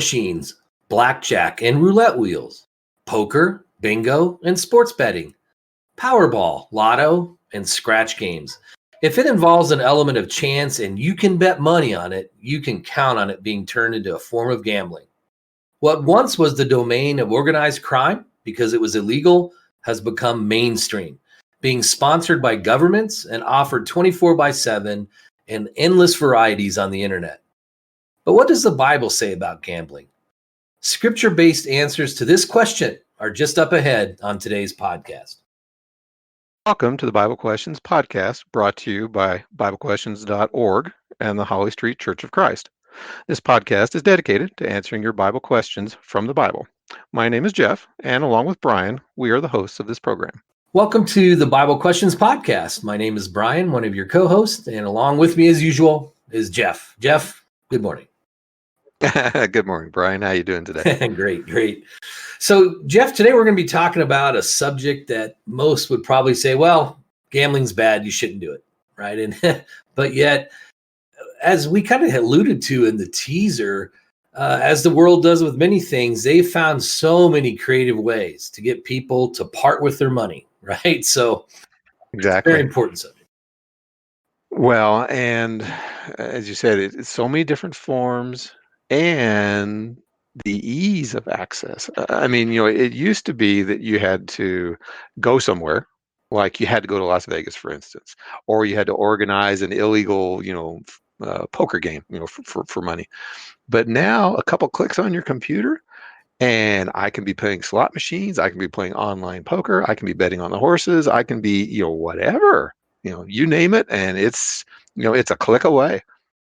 machines, blackjack and roulette wheels, poker, bingo, and sports betting, Powerball, lotto, and scratch games. If it involves an element of chance and you can bet money on it, you can count on it being turned into a form of gambling. What once was the domain of organized crime because it was illegal has become mainstream, being sponsored by governments and offered 24/7 and endless varieties on the internet. But what does the Bible say about gambling? Scripture-based answers to this question are just up ahead on today's podcast. Welcome to the Bible Questions podcast, brought to you by BibleQuestions.org and the Holly Street Church of Christ. This podcast is dedicated to answering your Bible questions from the Bible. My name is Jeff, and along with Brian, we are the hosts of this program. Welcome to the Bible Questions podcast. My name is Brian, one of your co-hosts, and along with me, as usual, is Jeff. Jeff, good morning. Good morning, Brian. How you doing today? Great. So, Jeff, today we're going to be talking about a subject that most would probably say, well, gambling's bad, you shouldn't do it, right? And but yet, as we kind of alluded to in the teaser, as the world does with many things, they found so many creative ways to get people to part with their money, right? So, Exactly. very important subject. Well, and as you said, it's so many different forms and the ease of access. I mean, it used to be that you had to go somewhere, like you had to go to Las Vegas, for instance, or you had to organize an illegal, poker game, for money. But now a couple clicks on your computer, and I can be playing slot machines, I can be playing online poker, I can be betting on the horses, I can be, whatever, you name it, and it's a click away.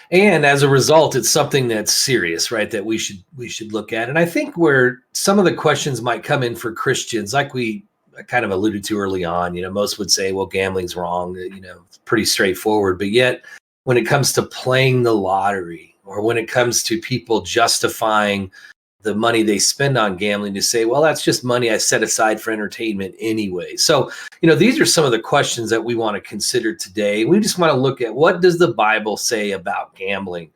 And as a result, it's something that's serious, right? That we should look at. And I think where some of the questions might come in for Christians, like we kind of alluded to early on, most would say, well, gambling's wrong, it's pretty straightforward. But yet, when it comes to playing the lottery, or when it comes to people justifying the money they spend on gambling, to say, well, that's just money I set aside for entertainment anyway. So, these are some of the questions that we want to consider today. We just want to look at, what does the Bible say about gambling?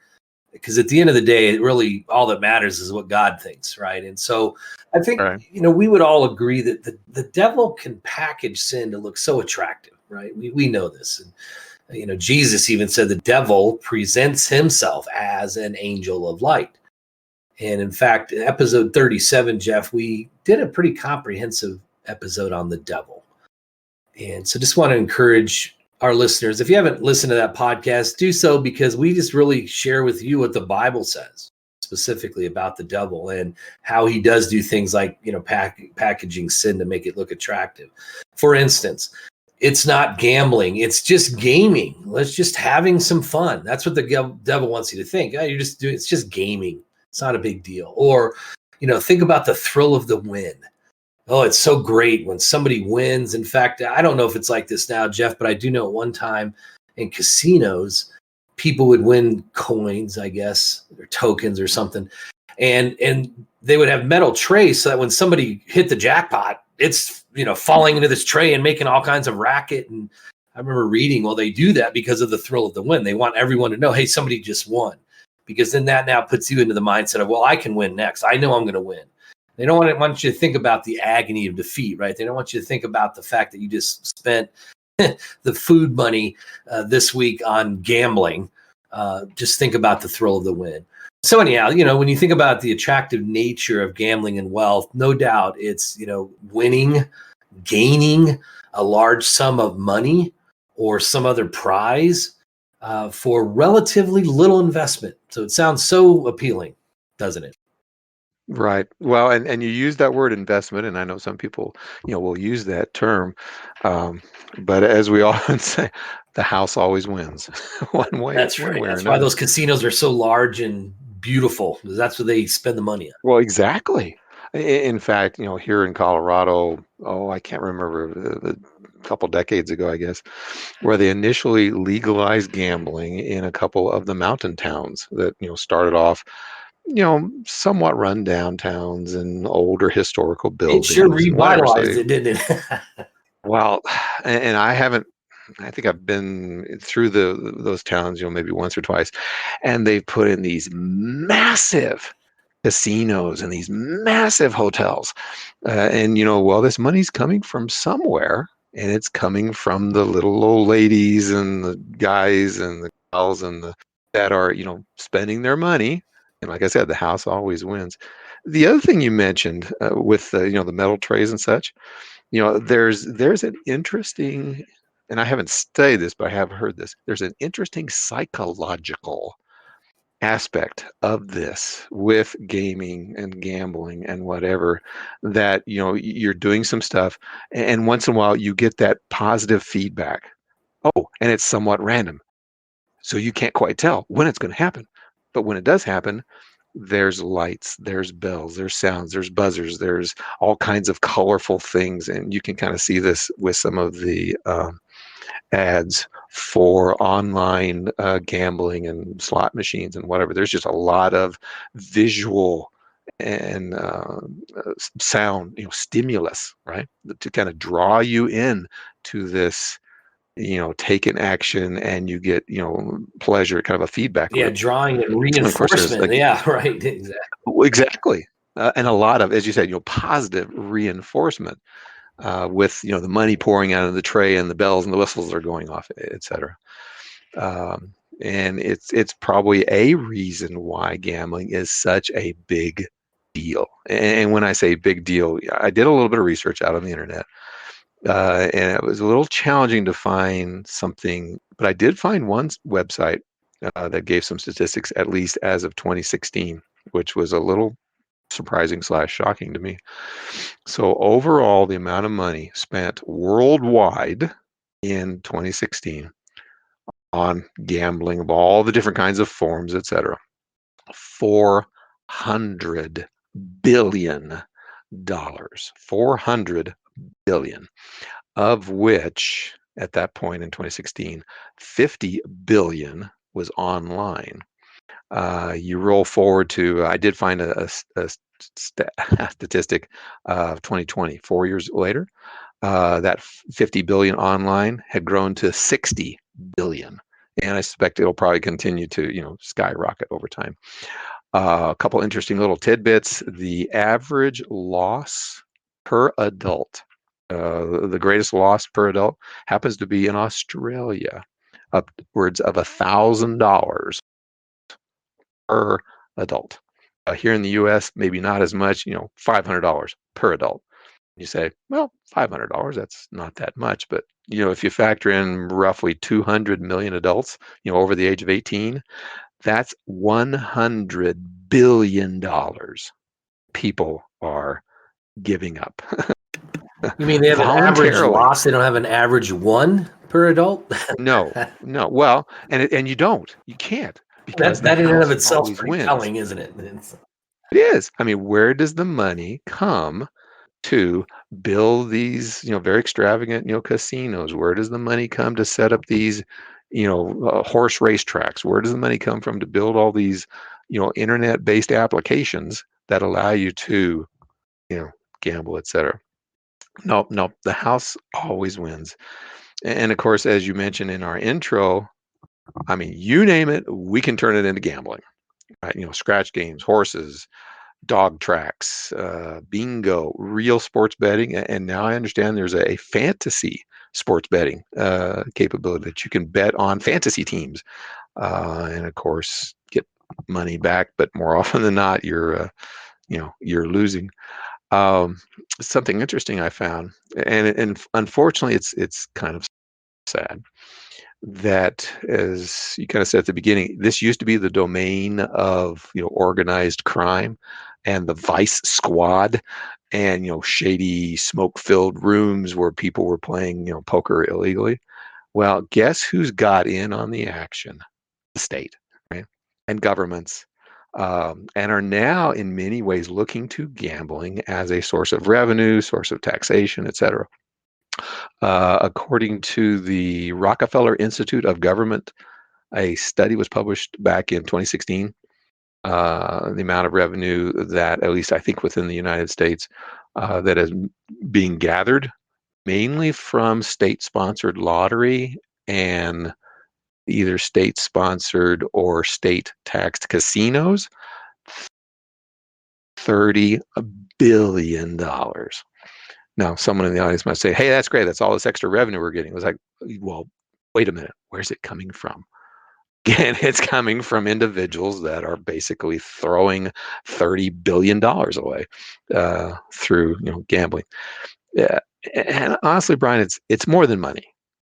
Because at the end of the day, really all that matters is what God thinks, right? And so I think, Right. We would all agree that the devil can package sin to look so attractive, right? We know this. And, Jesus even said the devil presents himself as an angel of light. And in fact, in episode 37, Jeff, we did a pretty comprehensive episode on the devil. And so just want to encourage our listeners, if you haven't listened to that podcast, do so, because we just really share with you what the Bible says specifically about the devil and how he does do things like, packaging sin to make it look attractive. For instance, it's not gambling, it's just gaming. Let's just having some fun. That's what the devil wants you to think. Oh, it's just gaming. It's not a big deal. Or, think about the thrill of the win. Oh, it's so great when somebody wins. In fact, I don't know if it's like this now, Jeff, but I do know at one time in casinos, people would win coins, I guess, or tokens or something. And they would have metal trays so that when somebody hit the jackpot, it's, falling into this tray and making all kinds of racket. And I remember reading, well, they do that because of the thrill of the win. They want everyone to know, hey, somebody just won. Because then that now puts you into the mindset of, well, I can win next. I know I'm going to win. They don't want you to think about the agony of defeat, right? They don't want you to think about the fact that you just spent the food money this week on gambling. Just think about the thrill of the win. So anyhow, when you think about the attractive nature of gambling and wealth, no doubt it's, winning, gaining a large sum of money or some other prize for relatively little investment. So it sounds so appealing, doesn't it? Right. Well, and you use that word investment, and I know some people, will use that term. But as we often say, the house always wins one way. That's one right. way or That's why another. those casinos are so large and beautiful, because that's what they spend the money on. Well, exactly. In fact, here in Colorado, I can't remember the couple decades ago, I guess, where they initially legalized gambling in a couple of the mountain towns that, started off, somewhat run down towns and older historical It sure buildings and whatever. revitalized it, didn't it? Well, and I think I've been through those towns, maybe once or twice, and they've put in these massive casinos and these massive hotels. And this money's coming from somewhere, and it's coming from the little old ladies and the guys and the gals that are, spending their money. And like I said, the house always wins. The other thing you mentioned with the metal trays and such, there's an interesting, and I haven't studied this, but I have heard this. There's an interesting psychological aspect of this with gaming and gambling and whatever, that you're doing some stuff, and once in a while you get that positive feedback. Oh, and it's somewhat random, so you can't quite tell when it's going to happen, but when it does happen, there's lights, there's bells, there's sounds, there's buzzers, there's all kinds of colorful things. And you can kind of see this with some of the ads for online gambling and slot machines and whatever. There's just a lot of visual and sound, stimulus, right, to kind of draw you in to this, take an action, and you get, pleasure, kind of a feedback Yeah, loop. drawing and And of course, there's reinforcement. like, Yeah, right. Exactly. exactly, and a lot of, as you said, positive reinforcement with the money pouring out of the tray and the bells and the whistles are going off, etc. And it's probably a reason why gambling is such a big deal. And when I say big deal, I did a little bit of research out on the internet, and it was a little challenging to find something, but I did find one website that gave some statistics, at least as of 2016, which was a little surprising / shocking to me. So overall, the amount of money spent worldwide in 2016 on gambling of all the different kinds of forms, etc., $400 billion. 400 billion, of which at that point in 2016, 50 billion was online. You roll forward to, I did find a statistic of 2020, 4 years later, that 50 billion online had grown to 60 billion. And I suspect it'll probably continue to, skyrocket over time. A couple interesting little tidbits. The average loss per adult, the greatest loss per adult, happens to be in Australia, upwards of $1,000 per adult. Here in the U.S., maybe not as much, $500 per adult. You say, well, $500, that's not that much. But, if you factor in roughly 200 million adults, over the age of 18, that's $100 billion people are giving up You mean they have an average voluntarily. loss? They don't have an average one per adult? No, no. Well, and you can't, because the That in and of house itself is always pretty wins. telling, isn't it? It's, It is. I mean, where does the money come to build these, very extravagant, casinos? Where does the money come to set up these, horse racetracks? Where does the money come from to build all these, internet-based applications that allow you to, you know, gamble, etc.? No, no, the house always wins. And of course, as you mentioned in our intro, I mean, you name it, we can turn it into gambling, right? Scratch games, horses, dog tracks, bingo, real sports betting, and now I understand there's a fantasy sports betting capability that you can bet on fantasy teams, and of course get money back. But more often than not, you're losing. Um, Something interesting I found, and unfortunately, it's kind of sad, that, as you kind of said at the beginning, this used to be the domain of organized crime and the vice squad, and shady smoke-filled rooms where people were playing poker illegally. Well, guess who's got in on the action? The state, right? And governments, and are now in many ways looking to gambling as a source of revenue, source of taxation, etc. According to the Rockefeller Institute of Government, a study was published back in 2016. The amount of revenue that, at least I think within the United States, that is being gathered mainly from state-sponsored lottery and either state-sponsored or state-taxed casinos, $30 billion. Now, someone in the audience might say, hey, that's great. That's all this extra revenue we're getting. It was like, well, wait a minute. Where's it coming from? Again, it's coming from individuals that are basically throwing $30 billion away through gambling. Yeah, and honestly, Brian, it's more than money.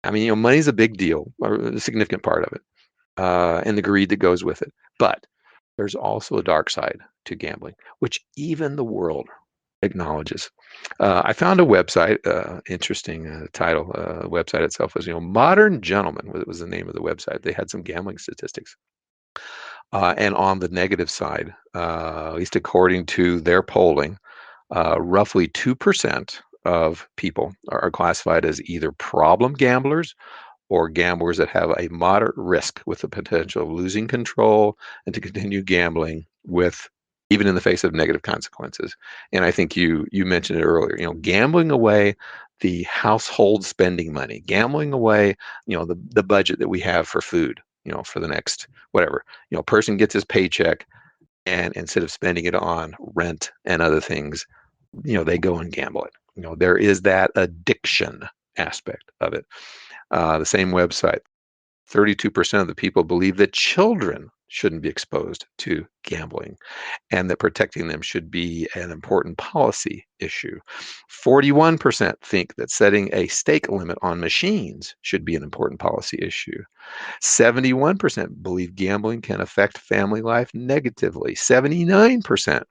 I mean, money's a big deal, or a significant part of it, and the greed that goes with it. But there's also a dark side to gambling, which even the world acknowledges. I found a website, interesting title. Website itself was, Modern Gentleman was the name of the website. They had some gambling statistics. And on the negative side, at least according to their polling, roughly 2% of people are classified as either problem gamblers or gamblers that have a moderate risk with the potential of losing control and to continue gambling with even in the face of negative consequences. And I think you mentioned it earlier, gambling away the household spending money, gambling away, the budget that we have for food, for the next whatever, person gets his paycheck and instead of spending it on rent and other things, they go and gamble it. There is that addiction aspect of it. The same website, 32% of the people believe that children shouldn't be exposed to gambling and that protecting them should be an important policy issue. 41% think that setting a stake limit on machines should be an important policy issue. 71% believe gambling can affect family life negatively. 79%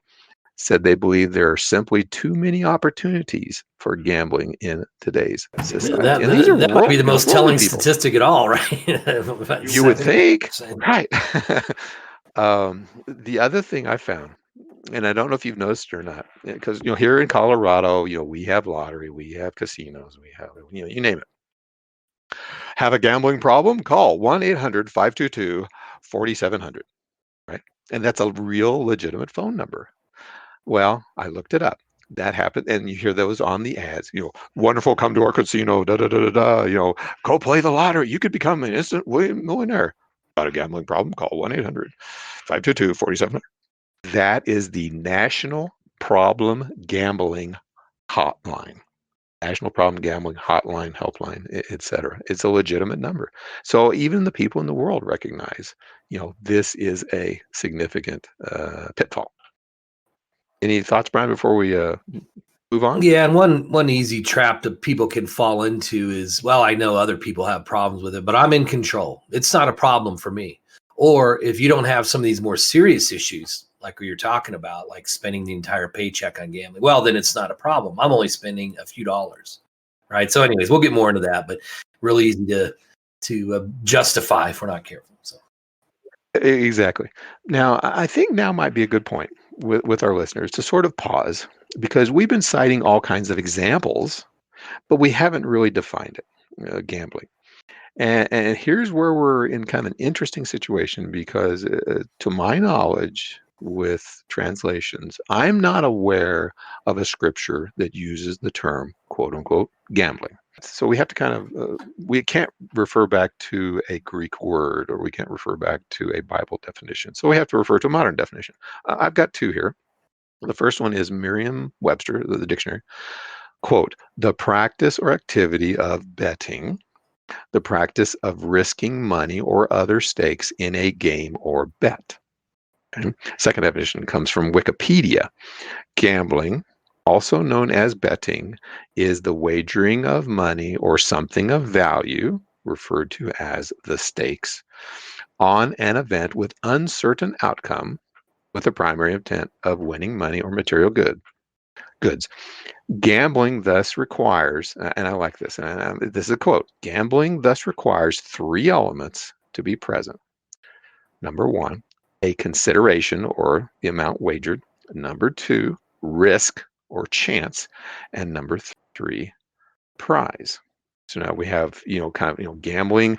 said they believe there are simply too many opportunities for gambling in today's society. And these are That might be the most worldly telling people. statistic at all, right? You would think, right? The other thing I found, and I don't know if you've noticed it or not, because here in Colorado, we have lottery, we have casinos, we have you name it. Have a gambling problem? Call 1-800-522-4700, right? And that's a real legitimate phone number. Well, I looked it up. That happened, and you hear those on the ads. Wonderful, come to our casino. Da da da da da. Go play the lottery. You could become an instant millionaire. Got a gambling problem? Call 1-800-522-4700. That is the National Problem Gambling Hotline. National Problem Gambling Hotline, Helpline, etc. It's a legitimate number. So even the people in the world recognize, this is a significant pitfall. Any thoughts, Brian, before we move on? Yeah, and one easy trap that people can fall into is, well, I know other people have problems with it, but I'm in control. It's not a problem for me. Or if you don't have some of these more serious issues, like you're talking about, like spending the entire paycheck on gambling, well, then it's not a problem. I'm only spending a few dollars, right? So anyways, we'll get more into that, but really easy to justify if we're not careful. So Exactly. Now, I think now might be a good point with our listeners to sort of pause because we've been citing all kinds of examples, but we haven't really defined it, gambling. And here's where we're in kind of an interesting situation because, to my knowledge, with translations, I'm not aware of a scripture that uses the term "quote unquote" gambling. So we have to kind of we can't refer back to a Greek word or we can't refer back to a Bible definition. So we have to refer to a modern definition. I've got two here. The first one is Merriam-Webster, the dictionary. Quote, the practice or activity of betting, the practice of risking money or other stakes in a game or bet. Okay. Second definition comes from Wikipedia. Gambling, also known as betting, is the wagering of money or something of value, referred to as the stakes, on an event with uncertain outcome with the primary intent of winning money or material goods. Gambling thus requires, and I like this, and this is a quote, gambling thus requires three elements to be present. Number one, a consideration or the amount wagered. Number two, risk or chance. And number three, prize. So now we have, kind of, gambling,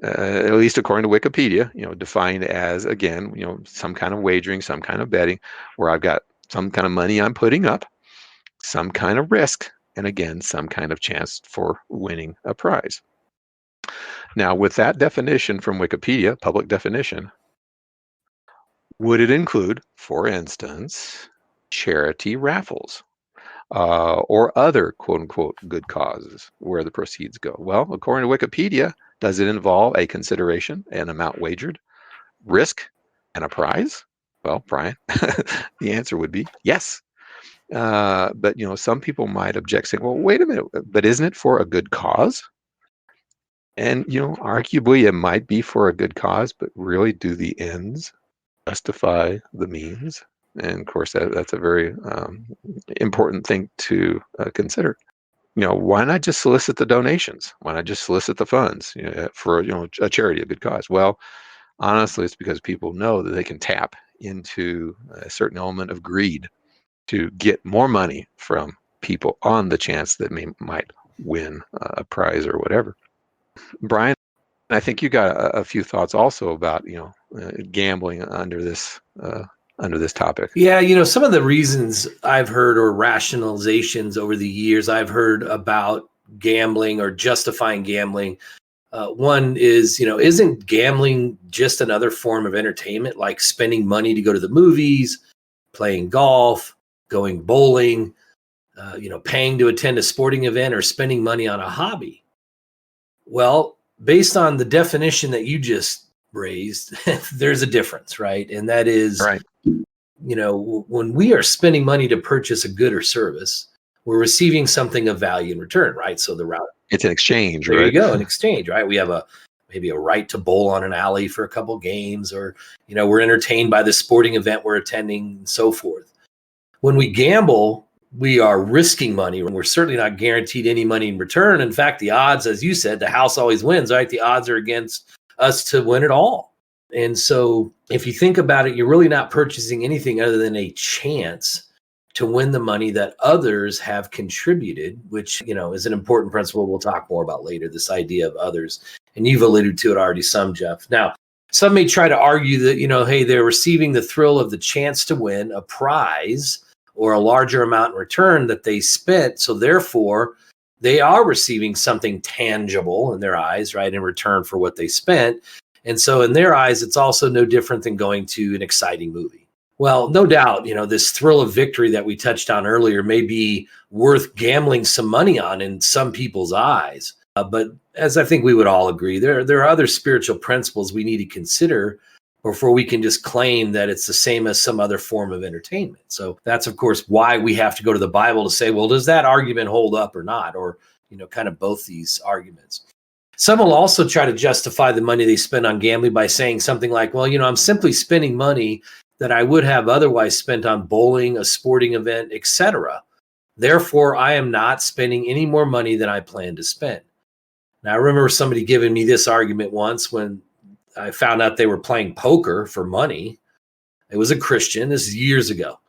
at least according to Wikipedia, defined as, again, some kind of wagering, some kind of betting, where I've got some kind of money I'm putting up, some kind of risk, and again, some kind of chance for winning a prize. Now, with that definition from Wikipedia, public definition, would it include, for instance, charity raffles, or other quote unquote good causes where the proceeds go? Well, according to Wikipedia, does it involve a consideration, an amount wagered, risk, and a prize? Well, Brian, the answer would be yes. But some people might object, saying, "Well, wait a minute, but isn't it for a good cause?" And arguably, it might be for a good cause, but really, do the ends justify the means? And of course, that's a very important thing to consider. Why not just solicit the donations? Why not just solicit the funds for a charity, a good cause? Well, honestly, it's because people know that they can tap into a certain element of greed to get more money from people on the chance that might win a prize or whatever. Brian, I think you got a few thoughts also about gambling under this topic. Yeah, some of the reasons I've heard or rationalizations over the years I've heard about gambling or justifying gambling. One is, isn't gambling just another form of entertainment, like spending money to go to the movies, playing golf, going bowling, paying to attend a sporting event, or spending money on a hobby? Well, based on the definition that you just raised, there's a difference, right? And that is, Right. when we are spending money to purchase a good or service, we're receiving something of value in return, right? So the route, It's an exchange, there right? you go, an exchange, right? We have maybe a right to bowl on an alley for a couple games, or we're entertained by the sporting event we're attending, and so forth. When we gamble, we are risking money, and we're certainly not guaranteed any money in return. In fact, the odds, as you said, the house always wins, right? The odds are against us to win it all. And so if you think about it, you're really not purchasing anything other than a chance to win the money that others have contributed, which, is an important principle we'll talk more about later, this idea of others. And you've alluded to it already some, Jeff. Now, some may try to argue that, hey, they're receiving the thrill of the chance to win a prize or a larger amount in return that they spent. So therefore, they are receiving something tangible in their eyes, right, in return for what they spent. And so in their eyes, it's also no different than going to an exciting movie. Well, no doubt, this thrill of victory that we touched on earlier may be worth gambling some money on in some people's eyes. But as I think we would all agree, there are other spiritual principles we need to consider before we can just claim that it's the same as some other form of entertainment. So that's, of course, why we have to go to the Bible to say, well, does that argument hold up or not? Or, kind of both these arguments. Some will also try to justify the money they spend on gambling by saying something like, well, I'm simply spending money that I would have otherwise spent on bowling, a sporting event, etc. Therefore, I am not spending any more money than I plan to spend. Now, I remember somebody giving me this argument once when I found out they were playing poker for money. It was a Christian. This is years ago.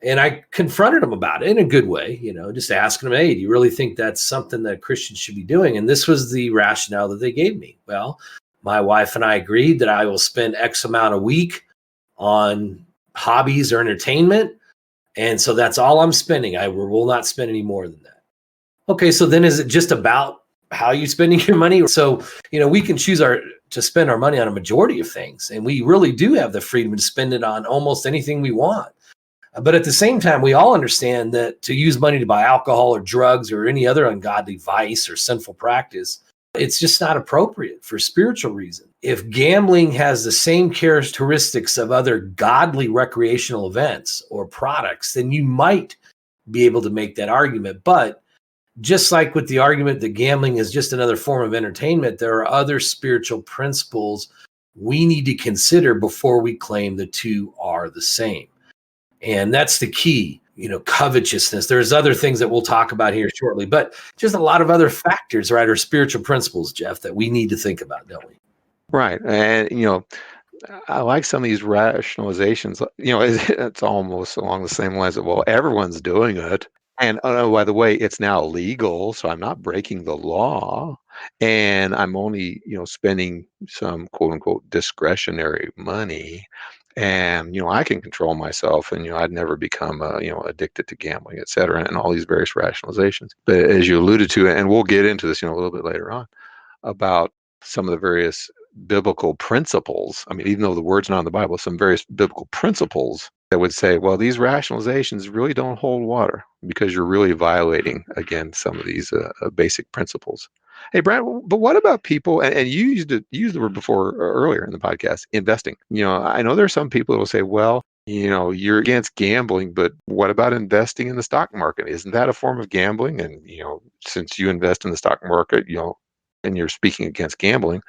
And I confronted him about it in a good way, just asking him, hey, do you really think that's something that Christians should be doing? And this was the rationale that they gave me. Well, my wife and I agreed that I will spend X amount a week on hobbies or entertainment. And so that's all I'm spending. I will not spend any more than that. Okay, so then is it just about how you spending your money? So, we can choose to spend our money on a majority of things. And we really do have the freedom to spend it on almost anything we want. But at the same time, we all understand that to use money to buy alcohol or drugs or any other ungodly vice or sinful practice, it's just not appropriate for spiritual reasons. If gambling has the same characteristics of other godly recreational events or products, then you might be able to make that argument. But just like with the argument that gambling is just another form of entertainment, there are other spiritual principles we need to consider before we claim the two are the same. And that's the key, covetousness. There's other things that we'll talk about here shortly, but just a lot of other factors, right, or spiritual principles, Jeff, that we need to think about, don't we? Right. And, I like some of these rationalizations. It's almost along the same lines of, well, everyone's doing it. And oh, by the way, it's now legal, so I'm not breaking the law. And I'm only, spending some quote unquote discretionary money. And, I can control myself and, I'd never become, addicted to gambling, et cetera, and all these various rationalizations. But as you alluded to, and we'll get into this, a little bit later on, about some of the various biblical principles. I mean, even though the word's not in the Bible, some various biblical principles that would say, well, these rationalizations really don't hold water because you're really violating, again, some of these basic principles. Hey, Brad, but what about people, and you used the word before earlier in the podcast, investing. I know there's some people that will say, well, you're against gambling, but what about investing in the stock market? Isn't that a form of gambling? And, since you invest in the stock market, and you're speaking against gambling,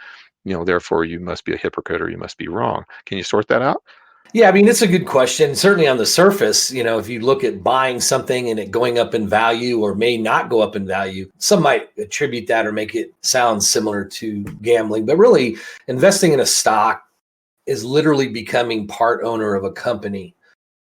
therefore you must be a hypocrite or you must be wrong. Can you sort that out? Yeah, I mean, it's a good question. Certainly on the surface, if you look at buying something and it going up in value or may not go up in value, some might attribute that or make it sound similar to gambling. But really, investing in a stock is literally becoming part owner of a company.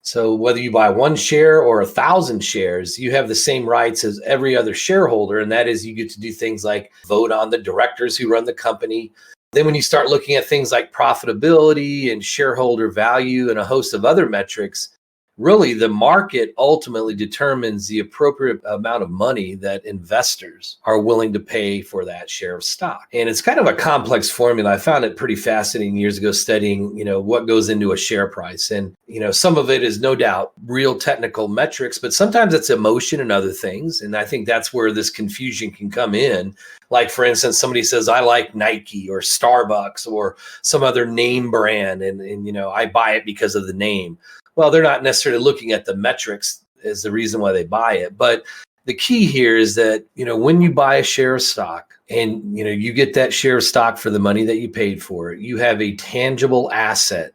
So whether you buy one share or 1,000 shares, you have the same rights as every other shareholder. And that is you get to do things like vote on the directors who run the company. Then when you start looking at things like profitability and shareholder value and a host of other metrics, really the market ultimately determines the appropriate amount of money that investors are willing to pay for that share of stock. And it's kind of a complex formula. I found it pretty fascinating years ago studying, what goes into a share price. And, some of it is no doubt real technical metrics, but sometimes it's emotion and other things. And I think that's where this confusion can come in. Like, for instance, somebody says, I like Nike or Starbucks or some other name brand, and I buy it because of the name. Well, they're not necessarily looking at the metrics as the reason why they buy it. But the key here is that, when you buy a share of stock and, you get that share of stock for the money that you paid for it, you have a tangible asset.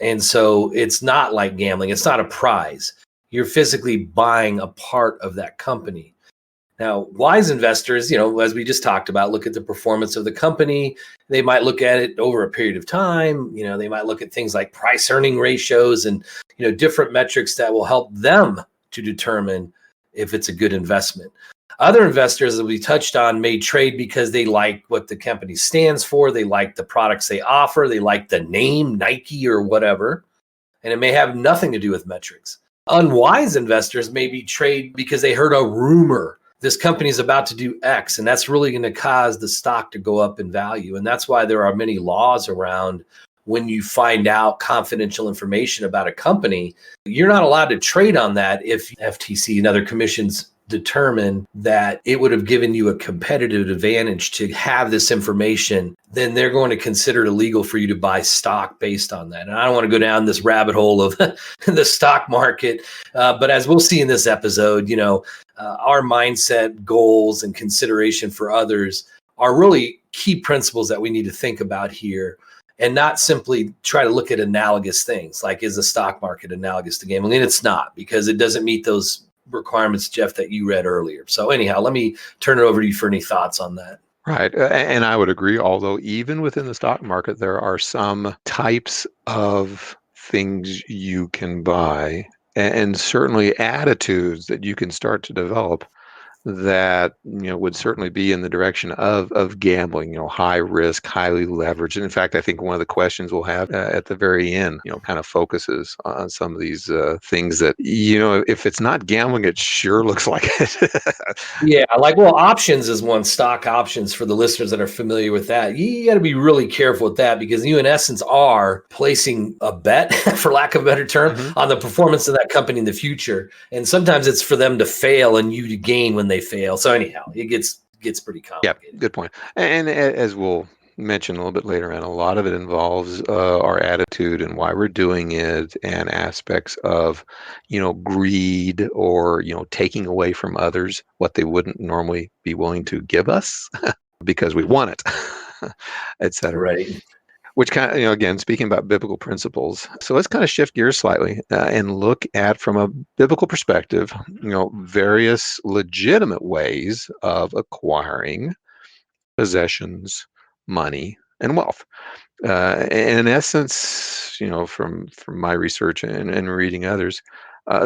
And so it's not like gambling. It's not a prize. You're physically buying a part of that company. Now, wise investors, as we just talked about, look at the performance of the company. They might look at it over a period of time. They might look at things like price earning ratios and, different metrics that will help them to determine if it's a good investment. Other investors that we touched on may trade because they like what the company stands for. They like the products they offer. They like the name Nike or whatever. And it may have nothing to do with metrics. Unwise investors maybe trade because they heard a rumor this company is about to do X, and that's really going to cause the stock to go up in value. And that's why there are many laws around when you find out confidential information about a company, you're not allowed to trade on that if FTC and other commissions determine that it would have given you a competitive advantage to have this information, then they're going to consider it illegal for you to buy stock based on that. And I don't want to go down this rabbit hole of the stock market, but as we'll see in this episode, our mindset, goals, and consideration for others are really key principles that we need to think about here, and not simply try to look at analogous things like, is the stock market analogous to gambling? And it's not, because it doesn't meet those requirements, Jeff, that you read earlier. So anyhow, let me turn it over to you for any thoughts on that. Right. And I would agree, although even within the stock market, there are some types of things you can buy and certainly attitudes that you can start to develop that would certainly be in the direction of gambling, high risk, highly leveraged. And in fact, I think one of the questions we'll have at the very end, kind of focuses on some of these things that, if it's not gambling, it sure looks like it. Yeah, options is one. Stock options, for the listeners that are familiar with that. You got to be really careful with that, because you in essence are placing a bet, for lack of a better term, on the performance of that company in the future. And sometimes it's for them to fail and you to gain when they fail. So anyhow, it gets pretty complicated. Yeah, good point. And as we'll mention a little bit later on, a lot of it involves our attitude and why we're doing it, and aspects of, greed, or, taking away from others what they wouldn't normally be willing to give us because we want it, et cetera. Right. Which kind of, again, speaking about biblical principles. So let's kind of shift gears slightly and look at, from a biblical perspective, various legitimate ways of acquiring possessions, money, and wealth. In essence, from my research and reading others,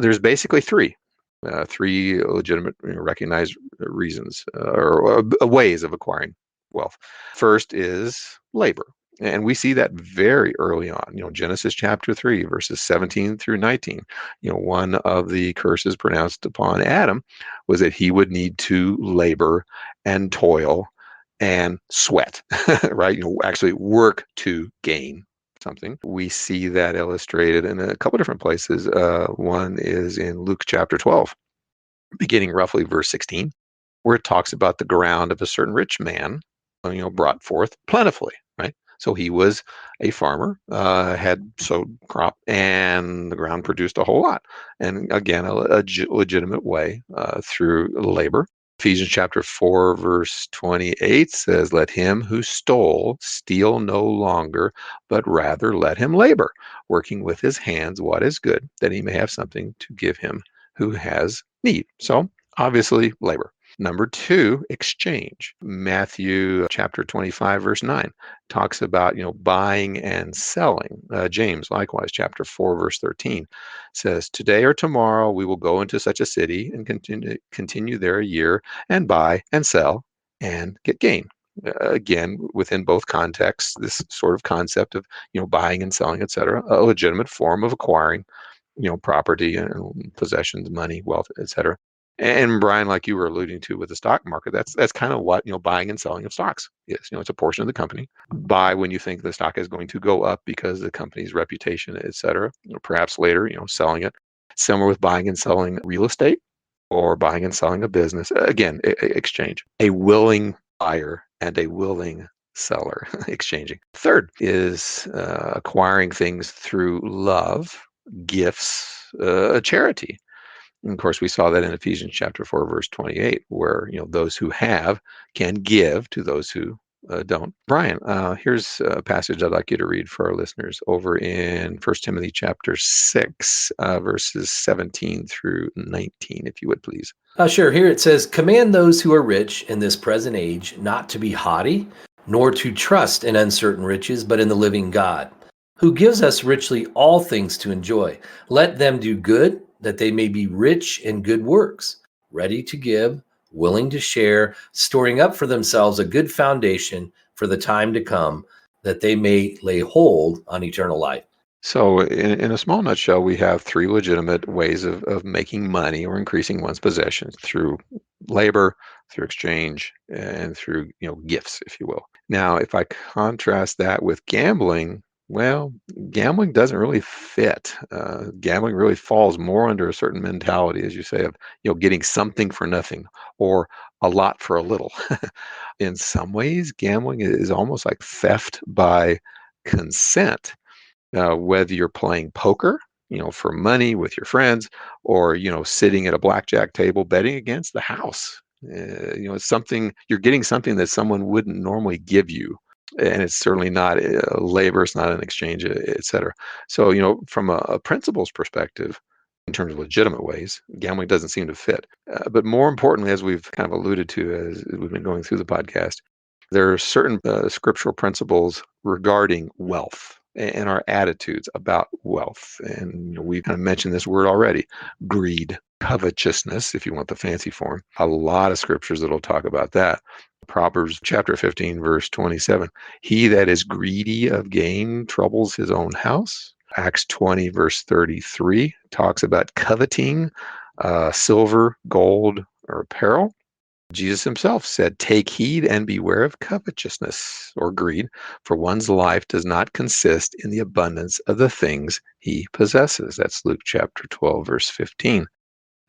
there's basically three legitimate, recognized reasons, or ways of acquiring wealth. First is labor. And we see that very early on, Genesis chapter 3, verses 17 through 19. One of the curses pronounced upon Adam was that he would need to labor and toil and sweat, right? Actually work to gain something. We see that illustrated in a couple different places. One is in Luke chapter 12, beginning roughly verse 16, where it talks about the ground of a certain rich man, brought forth plentifully, right? So he was a farmer, had sowed crop, and the ground produced a whole lot. And again, a legitimate way through labor. Ephesians chapter 4, verse 28 says, "Let him who stole steal no longer, but rather let him labor, working with his hands what is good, that he may have something to give him who has need." So obviously, labor. Number two, exchange. Matthew chapter 25, verse 9 talks about, buying and selling. James, likewise, chapter 4, verse 13 says, "Today or tomorrow we will go into such a city and continue there a year and buy and sell and get gain." Again, within both contexts, this sort of concept of, buying and selling, et cetera, a legitimate form of acquiring, property and possessions, money, wealth, et cetera. And Brian, like you were alluding to with the stock market, that's kind of what, buying and selling of stocks is. It's a portion of the company. Buy when you think the stock is going to go up because of the company's reputation, et cetera. Perhaps later, selling it. Similar with buying and selling real estate or buying and selling a business. Again, exchange. A willing buyer and a willing seller exchanging. Third is acquiring things through love, gifts, charity. And of course, we saw that in Ephesians chapter 4, verse 28, where those who have can give to those who don't. Brian, here's a passage I'd like you to read for our listeners over in 1 Timothy chapter 6, verses 17 through 19, if you would please. Sure. Here it says, "Command those who are rich in this present age not to be haughty, nor to trust in uncertain riches, but in the living God, who gives us richly all things to enjoy. Let them do good, that they may be rich in good works, ready to give, willing to share, storing up for themselves a good foundation for the time to come, that they may lay hold on eternal life." So, in a small nutshell, we have three legitimate ways of making money or increasing one's possessions: through labor, through exchange, and through gifts, if you will. Now, if I contrast that with gambling, well, gambling doesn't really fit. Gambling really falls more under a certain mentality, as you say, of getting something for nothing or a lot for a little. In some ways, gambling is almost like theft by consent. Whether you're playing poker, for money with your friends, or sitting at a blackjack table betting against the house. It's something you're getting something that someone wouldn't normally give you, and it's certainly not labor. It's not an exchange, et cetera. So, from a principles perspective, in terms of legitimate ways, gambling doesn't seem to fit. But more importantly, as we've kind of alluded to as we've been going through the podcast, there are certain scriptural principles regarding wealth and our attitudes about wealth. And we've kind of mentioned this word already: greed, covetousness, if you want the fancy form. A lot of scriptures that'll talk about that. Proverbs chapter 15, verse 27. "He that is greedy of gain troubles his own house." Acts 20, verse 33 talks about coveting silver, gold, or apparel. Jesus himself said, "Take heed and beware of covetousness," or greed, "for one's life does not consist in the abundance of the things he possesses." That's Luke chapter 12, verse 15.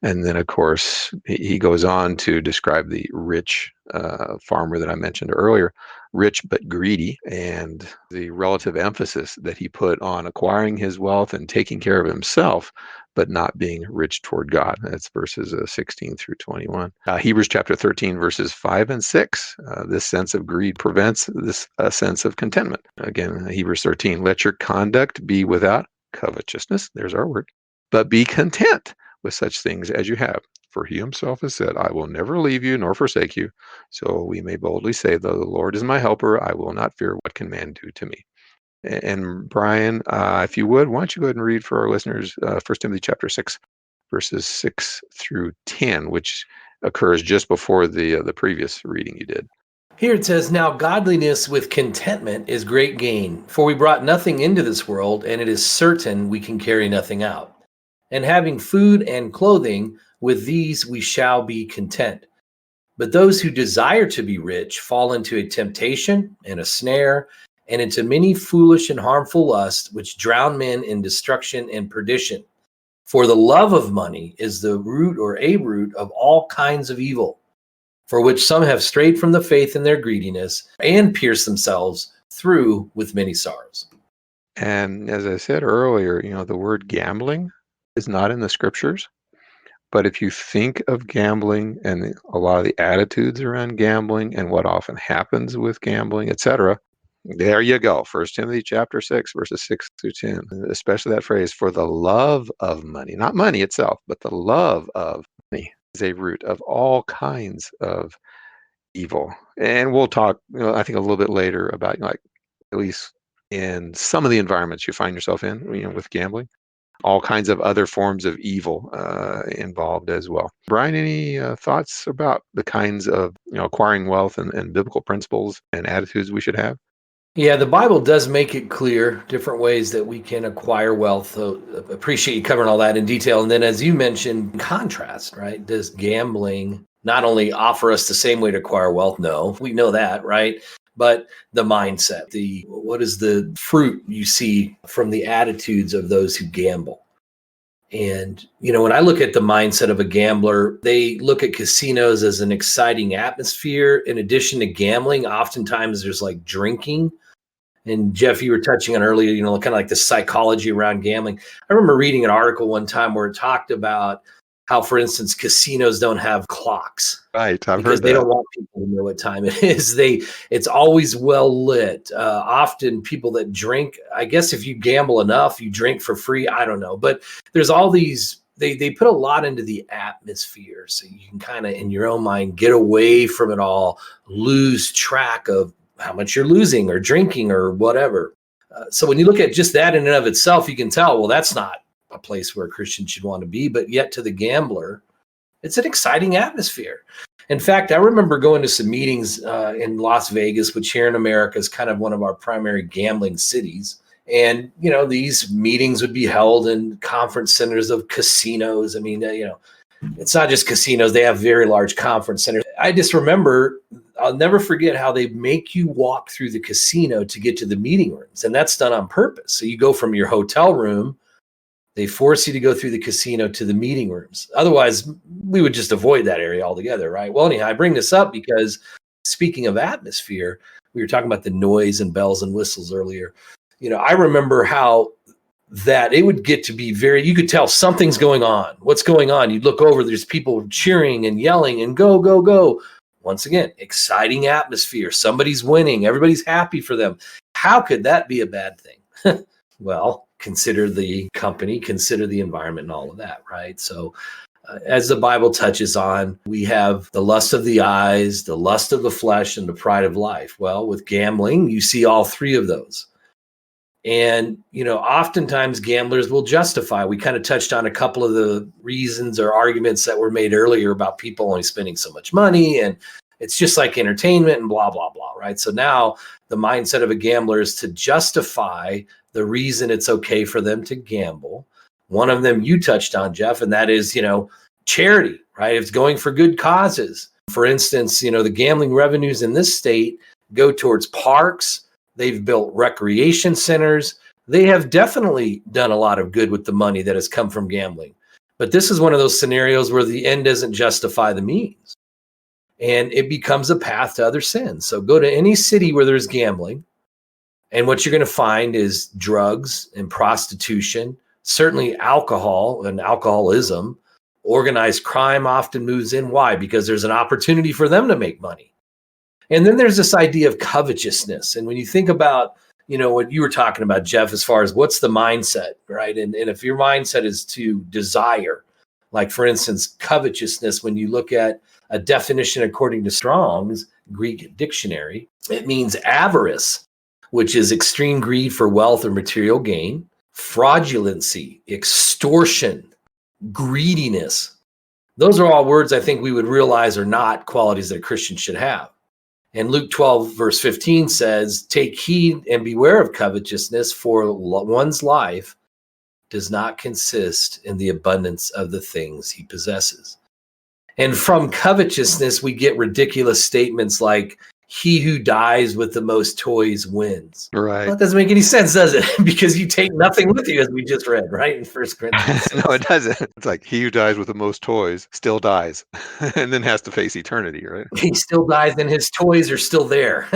And then, of course, he goes on to describe the rich farmer that I mentioned earlier, rich but greedy, and the relative emphasis that he put on acquiring his wealth and taking care of himself, but not being rich toward God. That's verses 16 through 21. Hebrews chapter 13, verses 5 and 6. This sense of greed prevents this sense of contentment. Again, Hebrews 13, "Let your conduct be without covetousness." There's our word. "But be content with such things as you have. For he himself has said, I will never leave you nor forsake you. So we may boldly say, though the Lord is my helper, I will not fear what can man do to me." And Brian, if you would, why don't you go ahead and read for our listeners 1 Timothy chapter 6, verses 6 through 10, which occurs just before the previous reading you did. Here it says, "Now godliness with contentment is great gain, for we brought nothing into this world, and it is certain we can carry nothing out. And having food and clothing, with these we shall be content. But those who desire to be rich fall into a temptation and a snare, and into many foolish and harmful lusts, which drown men in destruction and perdition. For the love of money is the root or a root of all kinds of evil, for which some have strayed from the faith in their greediness and pierced themselves through with many sorrows. And as I said earlier, the word gambling is not in the scriptures. But if you think of gambling and a lot of the attitudes around gambling and what often happens with gambling, etc., there you go. 1 Timothy chapter 6, verses 6 through 10, especially that phrase, for the love of money, not money itself, but the love of money is a root of all kinds of evil. And we'll talk, I think a little bit later about like at least in some of the environments you find yourself in, with gambling, all kinds of other forms of evil involved as well. Brian, any thoughts about the kinds of acquiring wealth and biblical principles and attitudes we should have? Yeah, the Bible does make it clear different ways that we can acquire wealth. So appreciate you covering all that in detail. And then as you mentioned, contrast, right? Does gambling not only offer us the same way to acquire wealth? No, we know that, right? But the mindset, what is the fruit you see from the attitudes of those who gamble? And, when I look at the mindset of a gambler, they look at casinos as an exciting atmosphere. In addition to gambling, oftentimes there's like drinking. And Jeff, you were touching on earlier, kind of like the psychology around gambling. I remember reading an article one time where it talked about how, for instance, casinos don't have clocks. Right, I've Because heard they that. don't want people to know what time it is. It's always well lit. Often people that drink, I guess if you gamble enough, you drink for free. I don't know. But there's all these, they put a lot into the atmosphere. So you can kind of, in your own mind, get away from it all, lose track of how much you're losing or drinking or whatever. So when you look at just that in and of itself, you can tell, well, that's not a place where a Christian should want to be. But yet to the gambler, it's an exciting atmosphere. In fact, I remember going to some meetings in Las Vegas, which here in America is kind of one of our primary gambling cities. And, these meetings would be held in conference centers of casinos. I mean, it's not just casinos. They have very large conference centers. I just remember, I'll never forget how they make you walk through the casino to get to the meeting rooms. And that's done on purpose. So you go from your hotel room, they force you to go through the casino to the meeting rooms. Otherwise, we would just avoid that area altogether, right? Well, anyhow, I bring this up because speaking of atmosphere, we were talking about the noise and bells and whistles earlier. I remember how that it would get to be you could tell something's going on. What's going on? You'd look over, there's people cheering and yelling and go, go, go. Once again, exciting atmosphere. Somebody's winning. Everybody's happy for them. How could that be a bad thing? Well, consider the company, consider the environment and all of that, right? So as the Bible touches on, we have the lust of the eyes, the lust of the flesh, and the pride of life. Well, with gambling, you see all three of those. And, oftentimes gamblers will justify. We kind of touched on a couple of the reasons or arguments that were made earlier about people only spending so much money and it's just like entertainment and blah, blah, blah, right? So now the mindset of a gambler is to justify the reason it's okay for them to gamble. One of them you touched on, Jeff, and that is, charity, right? It's going for good causes. For instance, the gambling revenues in this state go towards parks. They've built recreation centers. They have definitely done a lot of good with the money that has come from gambling. But this is one of those scenarios where the end doesn't justify the means. And it becomes a path to other sins. So go to any city where there's gambling, and what you're going to find is drugs and prostitution, certainly alcohol and alcoholism. Organized crime often moves in. Why? Because there's an opportunity for them to make money. And then there's this idea of covetousness. And when you think about, what you were talking about, Jeff, as far as what's the mindset, right? And if your mindset is to desire, like for instance, covetousness, when you look at a definition according to Strong's Greek dictionary, it means avarice, which is extreme greed for wealth or material gain, fraudulency, extortion, greediness. Those are all words I think we would realize are not qualities that a Christian should have. And Luke 12, verse 15 says, take heed and beware of covetousness, for one's life does not consist in the abundance of the things he possesses. And from covetousness, we get ridiculous statements like, he who dies with the most toys wins. Right. Well, it doesn't make any sense, does it? Because you take nothing with you, as we just read, right? In 1 Corinthians 6. No, it doesn't. It's like he who dies with the most toys still dies and then has to face eternity, right? He still dies and his toys are still there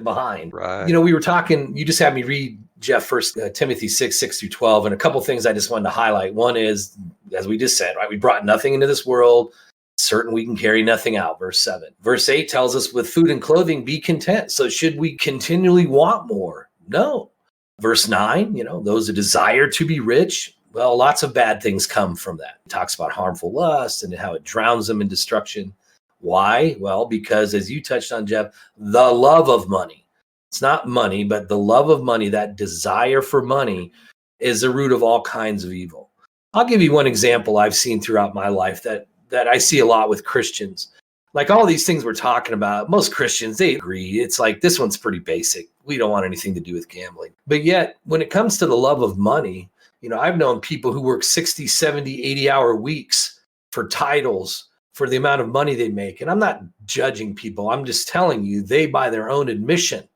behind. Right. We were talking, you just had me read, Jeff, First Timothy 6:6-12, and a couple things I just wanted to highlight. One is, as we just said, right, we brought nothing into this world, certain we can carry nothing out, verse 7. Verse 8 tells us, with food and clothing, be content. So should we continually want more? No. Verse 9, those who desire to be rich, well, lots of bad things come from that. It talks about harmful lust and how it drowns them in destruction. Why? Well, because as you touched on, Jeff, the love of money. It's not money, but the love of money, that desire for money, is the root of all kinds of evil. I'll give you one example I've seen throughout my life that I see a lot with Christians. Like all these things we're talking about, most Christians, they agree. It's like, this one's pretty basic. We don't want anything to do with gambling. But yet, when it comes to the love of money, I've known people who work 60, 70, 80-hour weeks for titles, for the amount of money they make. And I'm not judging people. I'm just telling you, they, by their own admission,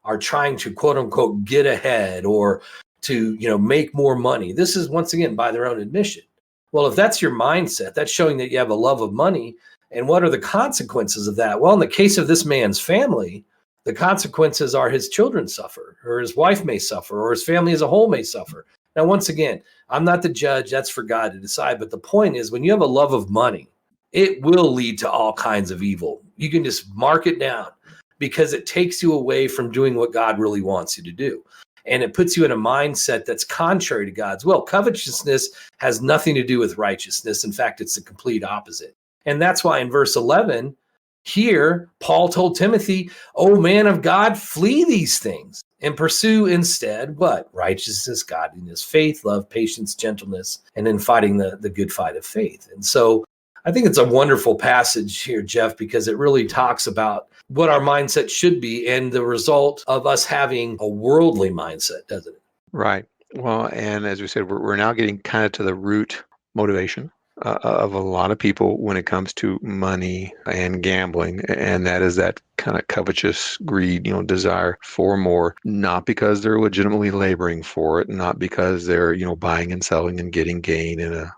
are trying to, quote unquote, get ahead or to, make more money. This is, once again, by their own admission. Well, if that's your mindset, that's showing that you have a love of money. And what are the consequences of that? Well, in the case of this man's family, the consequences are his children suffer, or his wife may suffer, or his family as a whole may suffer. Now, once again, I'm not the judge. That's for God to decide. But the point is, when you have a love of money, it will lead to all kinds of evil. You can just mark it down because it takes you away from doing what God really wants you to do. And it puts you in a mindset that's contrary to God's will. Covetousness has nothing to do with righteousness. In fact, it's the complete opposite. And that's why in verse 11, here, Paul told Timothy, "O man of God, flee these things and pursue instead what? Righteousness, godliness, faith, love, patience, gentleness, and in fighting the good fight of faith." And so I think it's a wonderful passage here, Jeff, because it really talks about what our mindset should be and the result of us having a worldly mindset, doesn't it? Right. Well, and as we said, we're now getting kind of to the root motivation of a lot of people when it comes to money and gambling, and that is that kind of covetous greed, desire for more, not because they're legitimately laboring for it, not because they're, buying and selling and getting gain in a,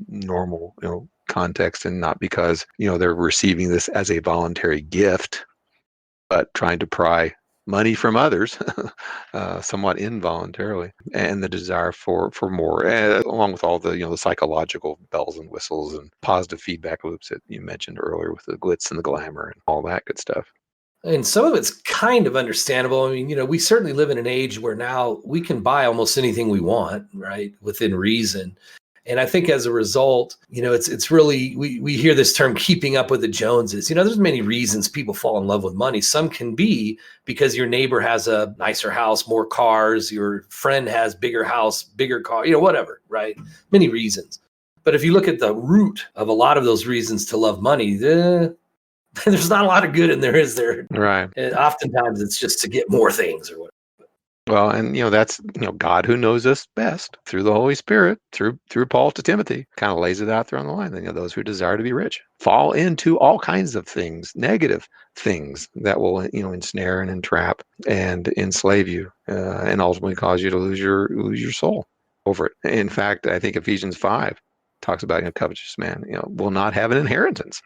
normal, context, and not because, they're receiving this as a voluntary gift, but trying to pry money from others, somewhat involuntarily, and the desire for more, along with all the the psychological bells and whistles and positive feedback loops that you mentioned earlier with the glitz and the glamour and all that good stuff. And some of it's kind of understandable. I mean, we certainly live in an age where now we can buy almost anything we want, right, within reason. And I think as a result, it's really, we hear this term keeping up with the Joneses. There's many reasons people fall in love with money. Some can be because your neighbor has a nicer house, more cars, your friend has bigger house, bigger car, whatever, right? Many reasons. But if you look at the root of a lot of those reasons to love money, there's not a lot of good in there, is there? Right. And oftentimes it's just to get more things or whatever. Well, and that's God who knows us best through the Holy Spirit, through Paul to Timothy, kind of lays it out there on the line. Those who desire to be rich fall into all kinds of things, negative things that will ensnare and entrap and enslave you, and ultimately cause you to lose your soul over it. In fact, I think Ephesians 5 talks about covetous man will not have an inheritance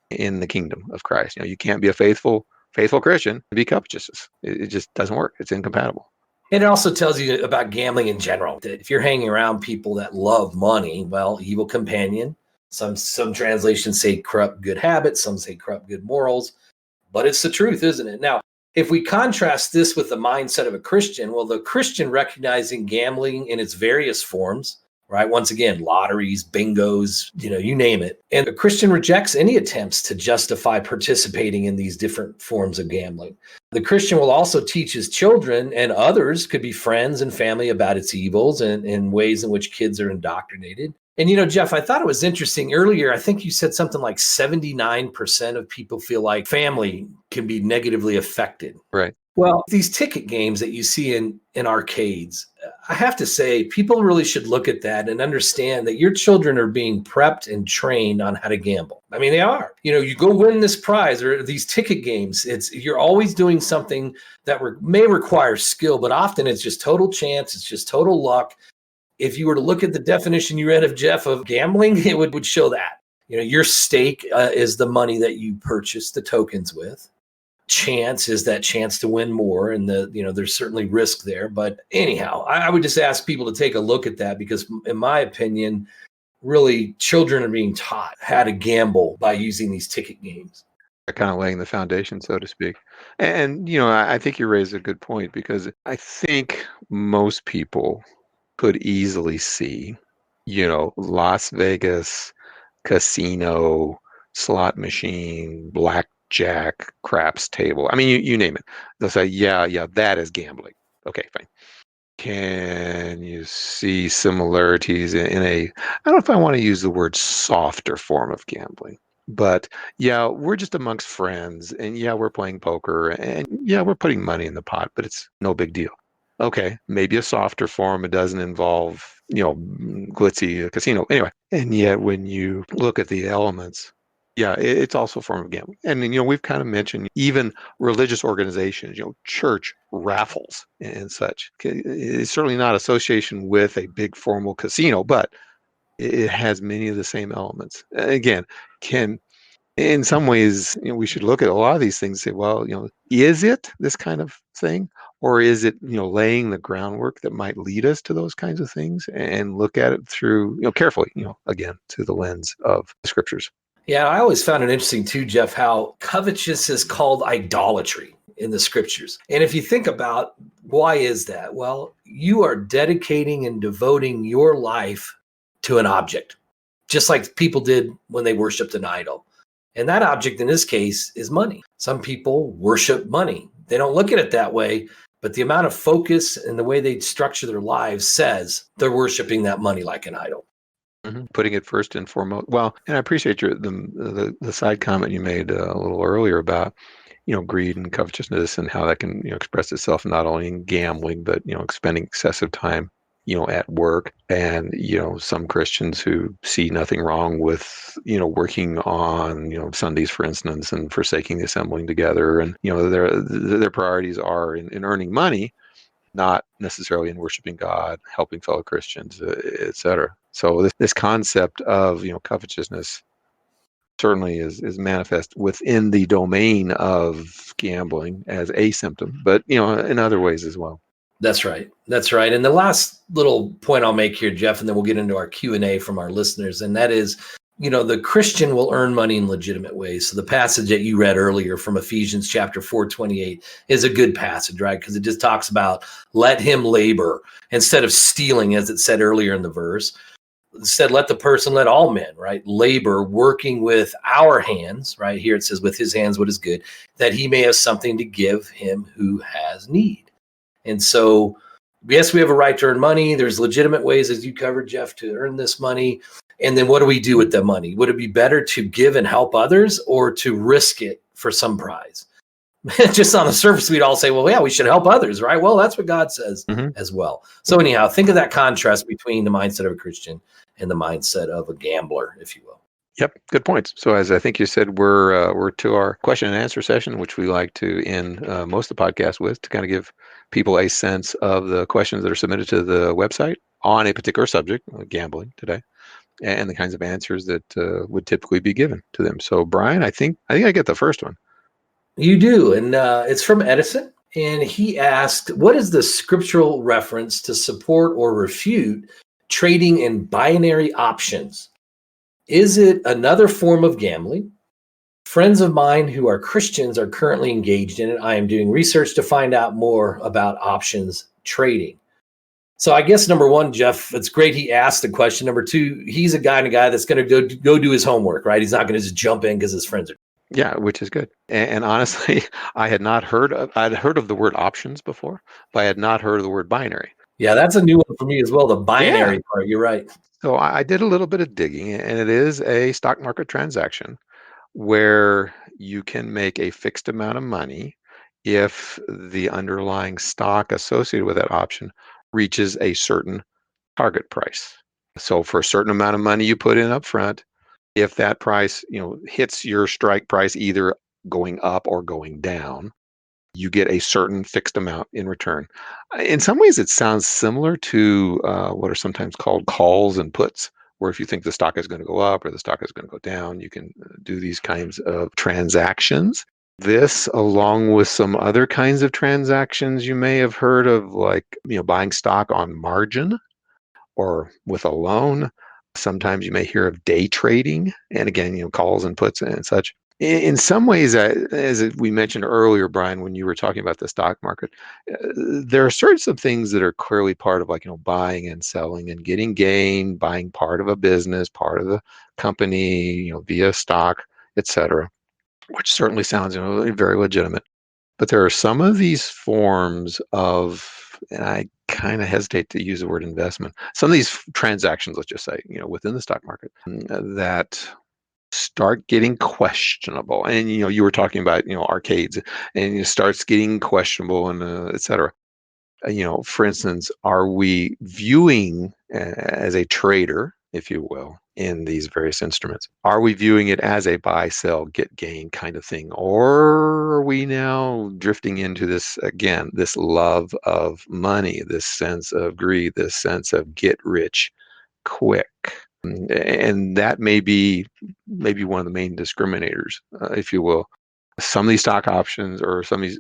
in the kingdom of Christ. You can't be a faithful Christian and be covetous. It just doesn't work. It's incompatible. And it also tells you about gambling in general, that if you're hanging around people that love money, well, evil companion. Some translations say corrupt good habits, some say corrupt good morals, but it's the truth, isn't it? Now, if we contrast this with the mindset of a Christian, well, the Christian recognizing gambling in its various forms, right? Once again, lotteries, bingos, you name it. And the Christian rejects any attempts to justify participating in these different forms of gambling. The Christian will also teach his children and others, could be friends and family, about its evils and ways in which kids are indoctrinated. And, Jeff, I thought it was interesting earlier. I think you said something like 79% of people feel like family can be negatively affected. Right. Well, these ticket games that you see in arcades, I have to say, people really should look at that and understand that your children are being prepped and trained on how to gamble. I mean, they are. You go win this prize or these ticket games. You're always doing something that may require skill, but often it's just total chance. It's just total luck. If you were to look at the definition you read of Jeff of gambling, it would show that. Your stake is the money that you purchase the tokens with. Chance is that chance to win more, and there's certainly risk there. But anyhow, I would just ask people to take a look at that, because in my opinion, really children are being taught how to gamble by using these ticket games. Kind of laying the foundation, so to speak. And I think you raise a good point, because I think most people could easily see, Las Vegas casino, slot machine, blackjack, craps table. I mean, you name it. They'll say, yeah, that is gambling. Okay, fine. Can you see similarities in a, I don't know if I want to use the word softer form of gambling, but yeah, we're just amongst friends, and yeah, we're playing poker, and yeah, we're putting money in the pot, but it's no big deal. Okay, maybe a softer form. It doesn't involve, glitzy casino. Anyway, and yet when you look at the elements, yeah, it's also a form of gambling. And we've kind of mentioned even religious organizations, church raffles and such. It's certainly not association with a big formal casino, but it has many of the same elements. Again, in some ways, we should look at a lot of these things and say, well, is it this kind of thing? Or is it, laying the groundwork that might lead us to those kinds of things, and look at it through, carefully, again, through the lens of the scriptures. Yeah, I always found it interesting too, Jeff, how covetous is called idolatry in the scriptures. And if you think about why is that? Well, you are dedicating and devoting your life to an object, just like people did when they worshiped an idol. And that object in this case is money. Some people worship money. They don't look at it that way, but the amount of focus and the way they structure their lives says they're worshiping that money like an idol. Mm-hmm. Putting it first and foremost. Well, and I appreciate the side comment you made a little earlier about, greed and covetousness, and how that can, express itself not only in gambling, but, spending excessive time, at work. And, some Christians who see nothing wrong with, working on, Sundays, for instance, and forsaking the assembling together. And, their priorities are in earning money, not necessarily in worshiping God, helping fellow Christians, et cetera. So this concept of, covetousness certainly is manifest within the domain of gambling as a symptom, but, in other ways as well. That's right. That's right. And the last little point I'll make here, Jeff, and then we'll get into our Q&A from our listeners, and that is, the Christian will earn money in legitimate ways. So the passage that you read earlier from Ephesians chapter 4:28 is a good passage, right? Because it just talks about let him labor instead of stealing, as it said earlier in the verse. Instead, let all men, right, labor, working with our hands, right? Here it says, with his hands, what is good, that he may have something to give him who has need. And so, yes, we have a right to earn money. There's legitimate ways, as you covered, Jeff, to earn this money. And then what do we do with the money? Would it be better to give and help others, or to risk it for some prize? Just on the surface, we'd all say, well, yeah, we should help others, right? Well, that's what God says as well. So anyhow, think of that contrast between the mindset of a Christian and the mindset of a gambler, if you will. Yep, good points. So as I think you said, we're to our question and answer session, which we like to end most of the podcast with, to kind of give people a sense of the questions that are submitted to the website on a particular subject, gambling today, and the kinds of answers that would typically be given to them. So Brian, I think I get the first one. You do, and it's from Edison, and he asked, what is the scriptural reference to support or refute trading in binary options? Is it another form of gambling? Friends of mine who are Christians are currently engaged in it. I am doing research to find out more about options trading. So I guess number one, Jeff, it's great he asked the question. Number two, he's a guy that's going to go do his homework, right? He's not going to just jump in because his friends are. Yeah, which is good. And honestly, I'd heard of the word options before, but I had not heard of the word binary. Yeah, that's a new one for me as well, the binary part. You're right. So I did a little bit of digging, and it is a stock market transaction where you can make a fixed amount of money if the underlying stock associated with that option reaches a certain target price. So for a certain amount of money you put in up front, if that price, hits your strike price either going up or going down, you get a certain fixed amount in return. In some ways, it sounds similar to what are sometimes called calls and puts, where if you think the stock is going to go up or the stock is going to go down, you can do these kinds of transactions. This, along with some other kinds of transactions you may have heard of, like buying stock on margin or with a loan. Sometimes you may hear of day trading, and again, calls and puts and such. In some ways, as we mentioned earlier, Brian, when you were talking about the stock market, there are sorts of things that are clearly part of, like, buying and selling and getting gain, buying part of a business, part of the company, via stock, etc., which certainly sounds, very legitimate. But there are some of these forms of, and I kind of hesitate to use the word investment, some of these transactions, let's just say, within the stock market, that start getting questionable. And, you were talking about, arcades, and it starts getting questionable and et cetera. For instance, are we viewing as a trader, if you will, in these various instruments? Are we viewing it as a buy, sell, get gain kind of thing? Or are we now drifting into this, again, this love of money, this sense of greed, this sense of get rich quick? And that may be maybe one of the main discriminators, if you will. Some of these stock options or some of these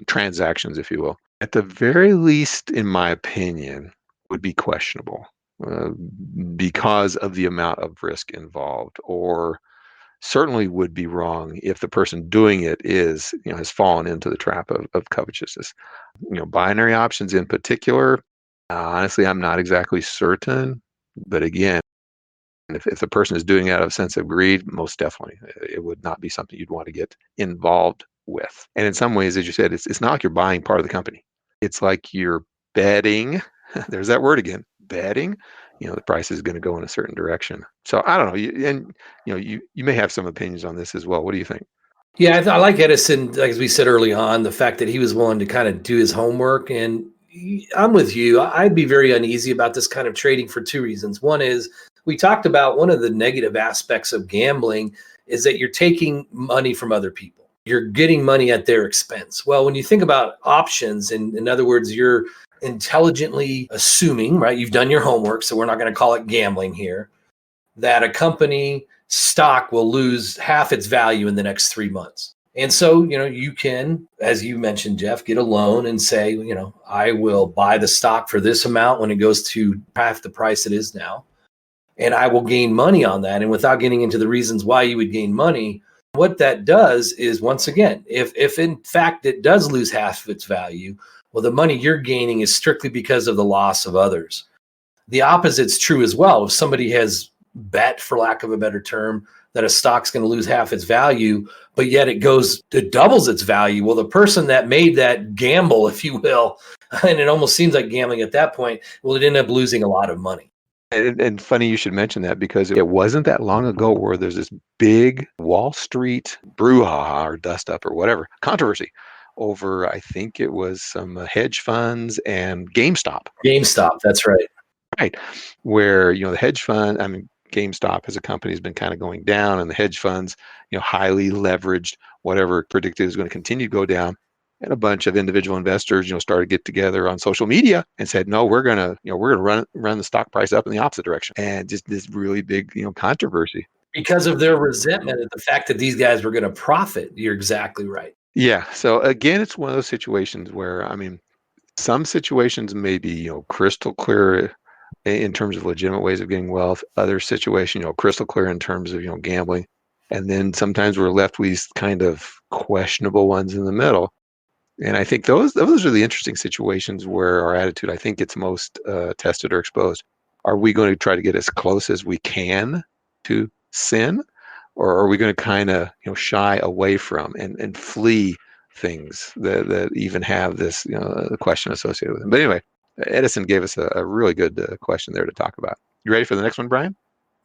transactions, if you will, at the very least, in my opinion, would be questionable uh, because of the amount of risk involved, or certainly would be wrong if the person doing it has fallen into the trap of covetousness. Binary options in particular, honestly, I'm not exactly certain, but again, if the person is doing it out of a sense of greed, most definitely, it would not be something you'd want to get involved with. And in some ways, as you said, it's not like you're buying part of the company. It's like you're betting. There's that word again, betting. The price is going to go in a certain direction. So I don't know. You may have some opinions on this as well. What do you think? Yeah, I like Edison, like as we said early on, the fact that he was willing to kind of do his homework. And I'm with you. I'd be very uneasy about this kind of trading for two reasons. One is we talked about one of the negative aspects of gambling is that you're taking money from other people. You're getting money at their expense. Well, when you think about options, in other words, you're intelligently assuming, right? You've done your homework, so we're not going to call it gambling here, that a company stock will lose half its value in the next 3 months. And so, you can, as you mentioned, Jeff, get a loan and say, I will buy the stock for this amount when it goes to half the price it is now. And I will gain money on that. And without getting into the reasons why you would gain money, what that does is, once again, if in fact it does lose half of its value, well, the money you're gaining is strictly because of the loss of others. The opposite's true as well. If somebody has bet, for lack of a better term, that a stock's going to lose half its value, but yet it doubles its value. Well, the person that made that gamble, if you will, and it almost seems like gambling at that point, well, it ended up losing a lot of money. And funny you should mention that, because it wasn't that long ago where there's this big Wall Street brouhaha or dust up or whatever controversy over, I think it was some hedge funds and GameStop. GameStop, that's right. Right. Where, the hedge fund, I mean, GameStop as a company has been kind of going down, and the hedge funds, highly leveraged, whatever predicted is going to continue to go down. And a bunch of individual investors, started to get together on social media and said, no, we're gonna run the stock price up in the opposite direction. And just this really big, controversy. Because of their resentment at the fact that these guys were going to profit. You're exactly right. Yeah. So again, it's one of those situations where, I mean, some situations may be, crystal clear in terms of legitimate ways of getting wealth. Other situation, crystal clear in terms of, gambling. And then sometimes we're left with these kind of questionable ones in the middle. And I think those are the interesting situations where our attitude, I think, gets most tested or exposed. Are we going to try to get as close as we can to sin, or are we going to kind of shy away from and flee things that even have this the question associated with them? But anyway, Edison gave us a really good question there to talk about. You ready for the next one, Brian?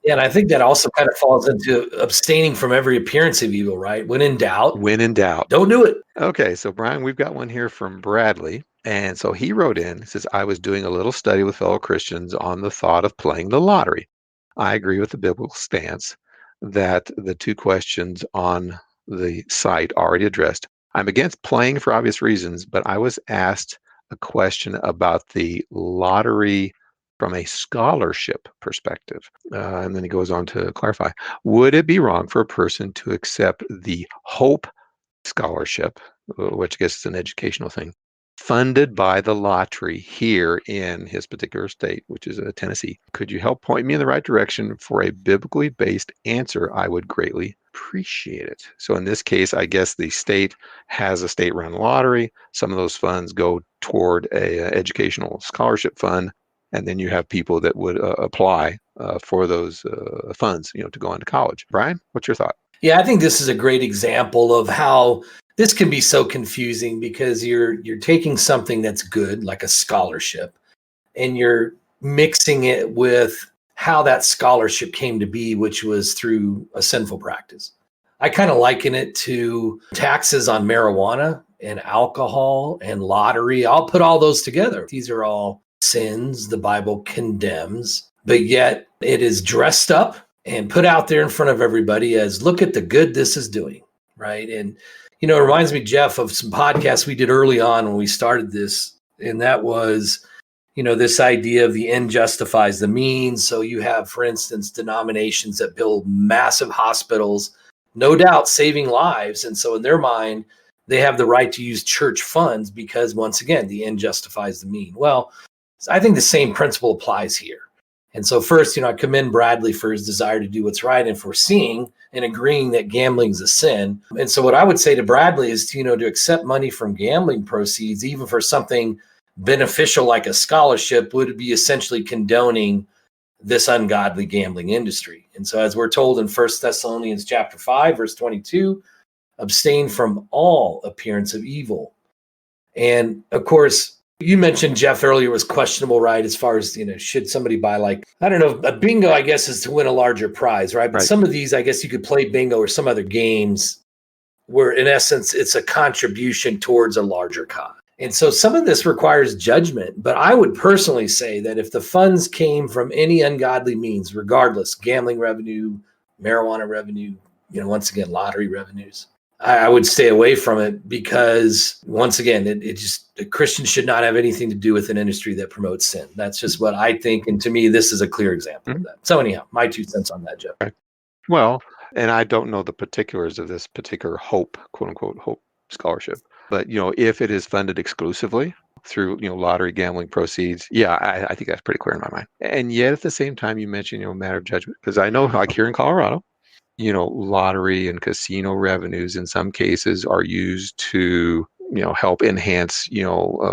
Yeah, and I think that also kind of falls into abstaining from every appearance of evil, right? When in doubt, When in doubt. don't do it. Okay, so Brian, we've got one here from Bradley. And so he wrote in, he says, I was doing a little study with fellow Christians on the thought of playing the lottery. I agree with the biblical stance that the two questions on the site already addressed. I'm against playing for obvious reasons, but I was asked a question about the lottery from a scholarship perspective. And then he goes on to clarify, would it be wrong for a person to accept the hope scholarship, which I guess is an educational thing, funded by the lottery here in his particular state, which is Tennessee? Could you help point me in the right direction for a biblically based answer? I would greatly appreciate it. So in this case, I guess the state has a state-run lottery. Some of those funds go toward a educational scholarship fund, and then you have people that would apply for those funds, to go on to college. Brian, what's your thought? Yeah, I think this is a great example of how this can be so confusing because you're taking something that's good, like a scholarship, and you're mixing it with how that scholarship came to be, which was through a sinful practice. I kind of liken it to taxes on marijuana and alcohol and lottery. I'll put all those together. These are all sins the Bible condemns, but yet it is dressed up and put out there in front of everybody as look at the good this is doing, right? And it reminds me, Jeff, of some podcasts we did early on when we started this, and that was this idea of the end justifies the means. So you have, for instance, denominations that build massive hospitals, no doubt saving lives. And so in their mind, they have the right to use church funds because, once again, the end justifies the mean. Well, I think the same principle applies here. And so first, I commend Bradley for his desire to do what's right and for seeing and agreeing that gambling is a sin. And so what I would say to Bradley is, to accept money from gambling proceeds, even for something beneficial like a scholarship, would be essentially condoning this ungodly gambling industry. And so as we're told in 1 Thessalonians chapter 5, verse 22, abstain from all appearance of evil. And of course, you mentioned, Jeff, earlier was questionable, right? As far as, should somebody buy a bingo, I guess, is to win a larger prize, right? But Right. some of these, I guess you could play bingo or some other games where in essence, it's a contribution towards a larger cause. And so some of this requires judgment, but I would personally say that if the funds came from any ungodly means, regardless, gambling revenue, marijuana revenue, once again, lottery revenues, I would stay away from it because, once again, the Christians should not have anything to do with an industry that promotes sin. That's just what I think. And to me, this is a clear example of that. So anyhow, my 2 cents on that, Jeff. Right. Well, and I don't know the particulars of this particular hope, quote unquote, hope scholarship, but if it is funded exclusively through lottery gambling proceeds, yeah, I think that's pretty clear in my mind. And yet at the same time, you mentioned a matter of judgment, because I know, like here in Colorado, lottery and casino revenues in some cases are used to help enhance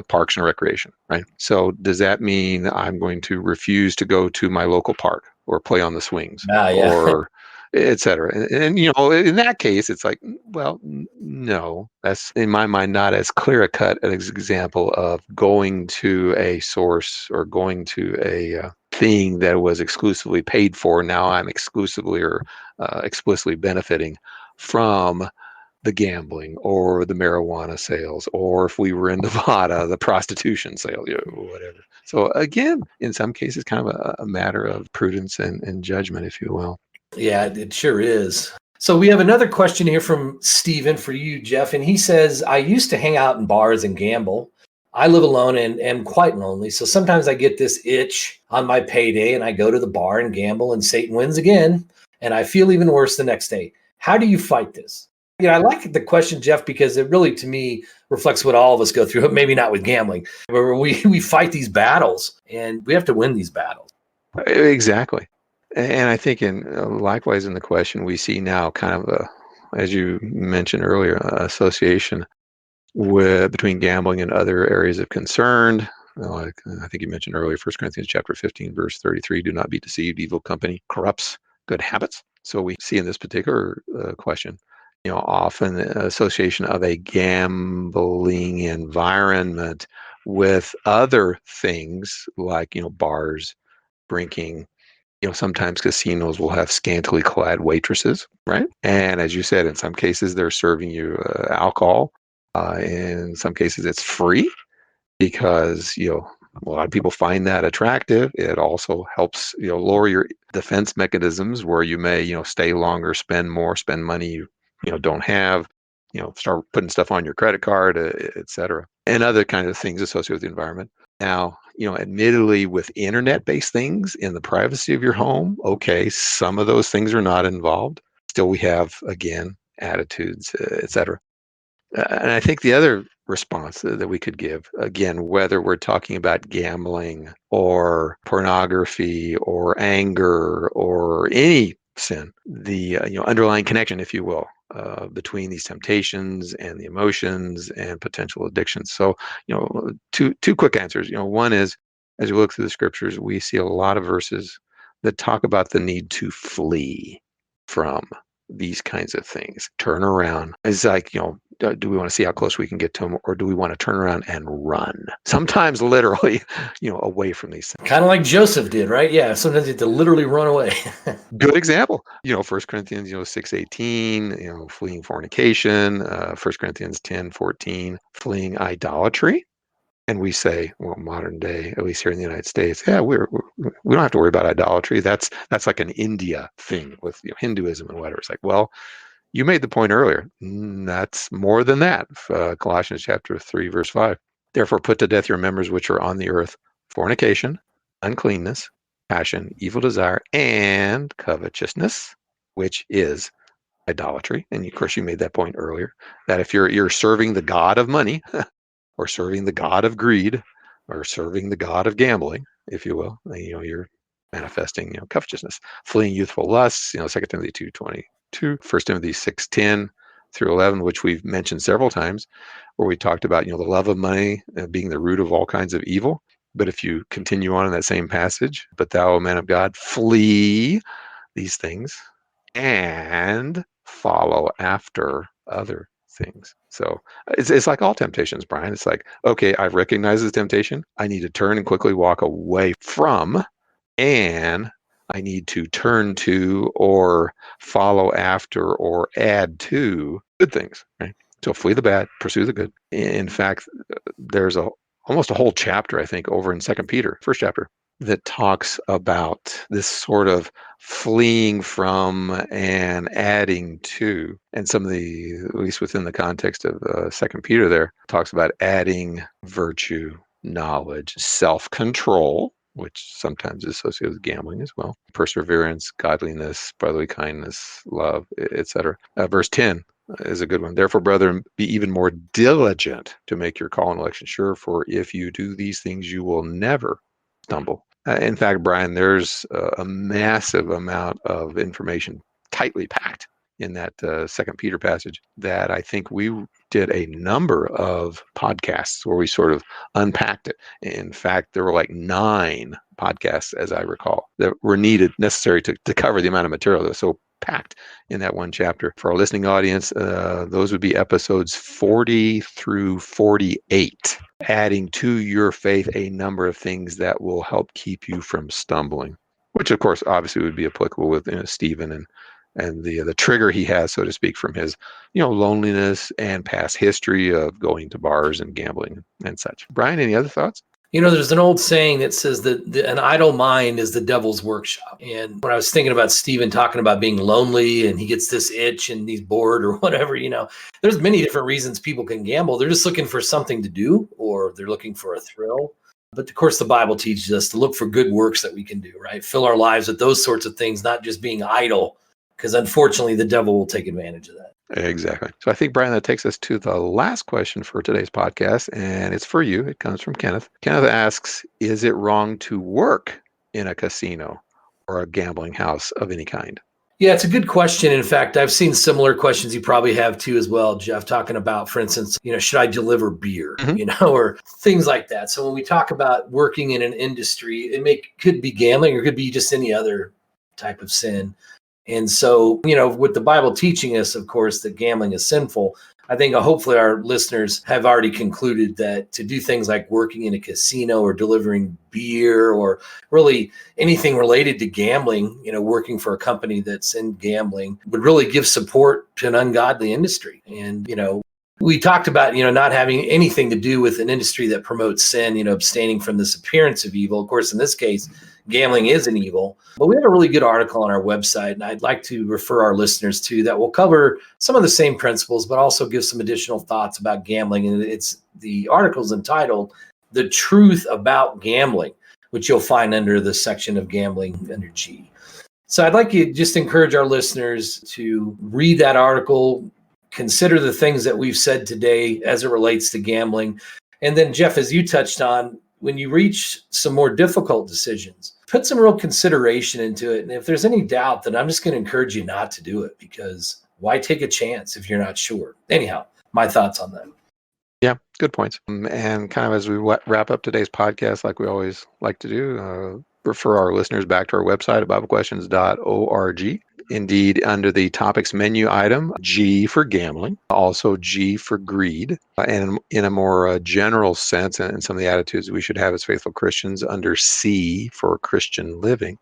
parks and recreation, right? So does that mean I'm going to refuse to go to my local park or play on the swings Yeah. or et cetera? And in that case, it's like, well, no, that's in my mind not as clear a cut an example of going to a source or going to a thing that was exclusively paid for. Now I'm exclusively or explicitly benefiting from the gambling or the marijuana sales, or if we were in Nevada, the prostitution sale, whatever. So again, in some cases, kind of a matter of prudence and judgment, if you will. Yeah, it sure is. So we have another question here from Steven for you, Jeff. And he says, I used to hang out in bars and gamble. I live alone and am quite lonely. So sometimes I get this itch on my payday and I go to the bar and gamble and Satan wins again. And I feel even worse the next day. How do you fight this? I like the question, Jeff, because it really, to me, reflects what all of us go through, maybe not with gambling, where we fight these battles and we have to win these battles. Exactly. And I think likewise in the question, we see now kind of as you mentioned earlier, association between gambling and other areas of concern. Like I think you mentioned earlier, 1 Corinthians chapter 15, verse 33, do not be deceived. Evil company corrupts good habits. So we see in this particular question, often the association of a gambling environment with other things like, bars, drinking, Sometimes casinos will have scantily clad waitresses, right? And as you said, in some cases they're serving you alcohol. In some cases it's free because a lot of people find that attractive. It also helps lower your defense mechanisms where you may stay longer, spend more, spend money you don't have, start putting stuff on your credit card, et cetera, and other kinds of things associated with the environment. Now, admittedly, with internet-based things in the privacy of your home, okay, some of those things are not involved. Still, we have, again, attitudes, et cetera. And I think the other response that we could give, again, whether we're talking about gambling or pornography or anger or any sin, the underlying connection, if you will, between these temptations and the emotions and potential addictions. So, two quick answers. One is, as we look through the scriptures, we see a lot of verses that talk about the need to flee from these kinds of things. Turn around. It's like, do we want to see how close we can get to them, or do we want to turn around and run? Sometimes literally, away from these things. Kind of like Joseph did, right? Yeah, sometimes you have to literally run away. Good example. 1 Corinthians 6:18, fleeing fornication, 1 Corinthians 10:14, fleeing idolatry. And we say, well, modern day, at least here in the United States, yeah, we don't have to worry about idolatry. That's like an India thing with Hinduism and whatever. It's like, well, you made the point earlier. That's more than that. Colossians chapter 3, verse 5. Therefore, put to death your members which are on the earth: fornication, uncleanness, passion, evil desire, and covetousness, which is idolatry. And of course, you made that point earlier, that if you're serving the god of money, or serving the god of greed, or serving the god of gambling, if you will, you're manifesting covetousness, fleeing youthful lusts. 2 Timothy 2:22, 1 Timothy 6:10 through 11, which we've mentioned several times, where we talked about the love of money being the root of all kinds of evil. But if you continue on in that same passage, but thou, O man of God, flee these things and follow after other things. So it's like all temptations, Brian. It's like, okay, I recognize the temptation. I need to turn and quickly walk away from, and I need to turn to or follow after or add to good things, right? So flee the bad, pursue the good. In fact, there's almost a whole chapter, I think, over in Second Peter, first chapter, that talks about this sort of fleeing from and adding to. And some of the, at least within the context of Second Peter there, talks about adding virtue, knowledge, self-control, which sometimes is associated with gambling as well, perseverance, godliness, brotherly kindness, love, etc. Verse 10 is a good one. Therefore, brethren, be even more diligent to make your call and election sure, for if you do these things, you will never stumble. In fact, Brian, there's a massive amount of information tightly packed in that Second Peter passage that I think we did a number of podcasts where we sort of unpacked it. In fact, there were like 9 podcasts, as I recall, that were necessary to cover the amount of material that was so packed in that one chapter. For our listening audience, those would be episodes 40 through 48, adding to your faith a number of things that will help keep you from stumbling, which of course obviously would be applicable with Stephen and the trigger he has, so to speak, from his loneliness and past history of going to bars and gambling and such. Brian, any other thoughts? There's an old saying that says that an idle mind is the devil's workshop. And when I was thinking about Stephen talking about being lonely and he gets this itch and he's bored or whatever, there's many different reasons people can gamble. They're just looking for something to do, or they're looking for a thrill. But of course, the Bible teaches us to look for good works that we can do, right? Fill our lives with those sorts of things, not just being idle, because unfortunately, the devil will take advantage of that. Exactly. So I think, Brian, that takes us to the last question for today's podcast, and it's for you. It comes from Kenneth. Kenneth asks, is it wrong to work in a casino or a gambling house of any kind? Yeah, it's a good question. In fact, I've seen similar questions you probably have too as well, Jeff, talking about, for instance, should I deliver beer, or things like that. So when we talk about working in an industry, it could be gambling or could be just any other type of sin. And so, with the Bible teaching us, of course, that gambling is sinful, I think hopefully our listeners have already concluded that to do things like working in a casino or delivering beer or really anything related to gambling, working for a company that's in gambling would really give support to an ungodly industry. And, we talked about, not having anything to do with an industry that promotes sin, abstaining from this appearance of evil. Of course, in this case, gambling is an evil. But we have a really good article on our website, and I'd like to refer our listeners to that. Will cover some of the same principles, but also give some additional thoughts about gambling. And the article's entitled "The Truth About Gambling," which you'll find under the section of gambling under G. So I'd like to just encourage our listeners to read that article, consider the things that we've said today as it relates to gambling. And then, Jeff, as you touched on, when you reach some more difficult decisions, put some real consideration into it. And if there's any doubt, then I'm just going to encourage you not to do it, because why take a chance if you're not sure? Anyhow, my thoughts on that. Yeah, good points. And kind of as we wrap up today's podcast, like we always like to do, refer our listeners back to our website at biblequestions.org. Indeed, under the topics menu item, G for gambling, also G for greed, and in a more general sense, and some of the attitudes we should have as faithful Christians, under C for Christian living.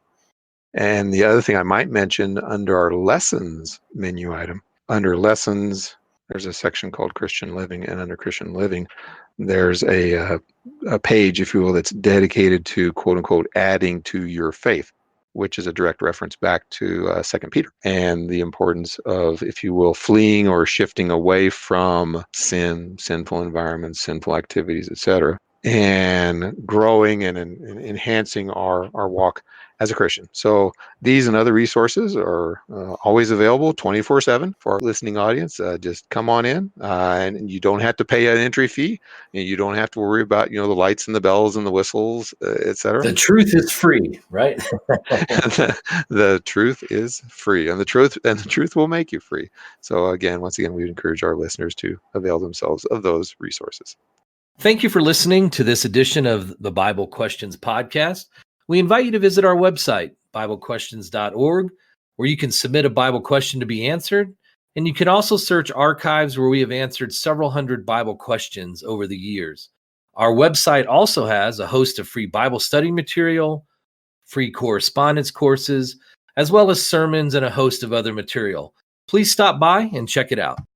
And the other thing I might mention under our lessons menu item, under lessons, there's a section called Christian living, and under Christian living, there's a page, if you will, that's dedicated to, quote unquote, adding to your faith, which is a direct reference back to 2 Peter and the importance of, if you will, fleeing or shifting away from sin, sinful environments, sinful activities, etc., and growing and enhancing our walk as a Christian. So these and other resources are always available 24/7 for our listening audience. Just come on in, and you don't have to pay an entry fee. You don't have to worry about the lights and the bells and the whistles, etc. The truth is free, right? The truth is free, and the truth will make you free. So once again, we encourage our listeners to avail themselves of those resources. Thank you for listening to this edition of the Bible Questions podcast. We invite you to visit our website, biblequestions.org, where you can submit a Bible question to be answered. And you can also search archives where we have answered several hundred Bible questions over the years. Our website also has a host of free Bible study material, free correspondence courses, as well as sermons and a host of other material. Please stop by and check it out.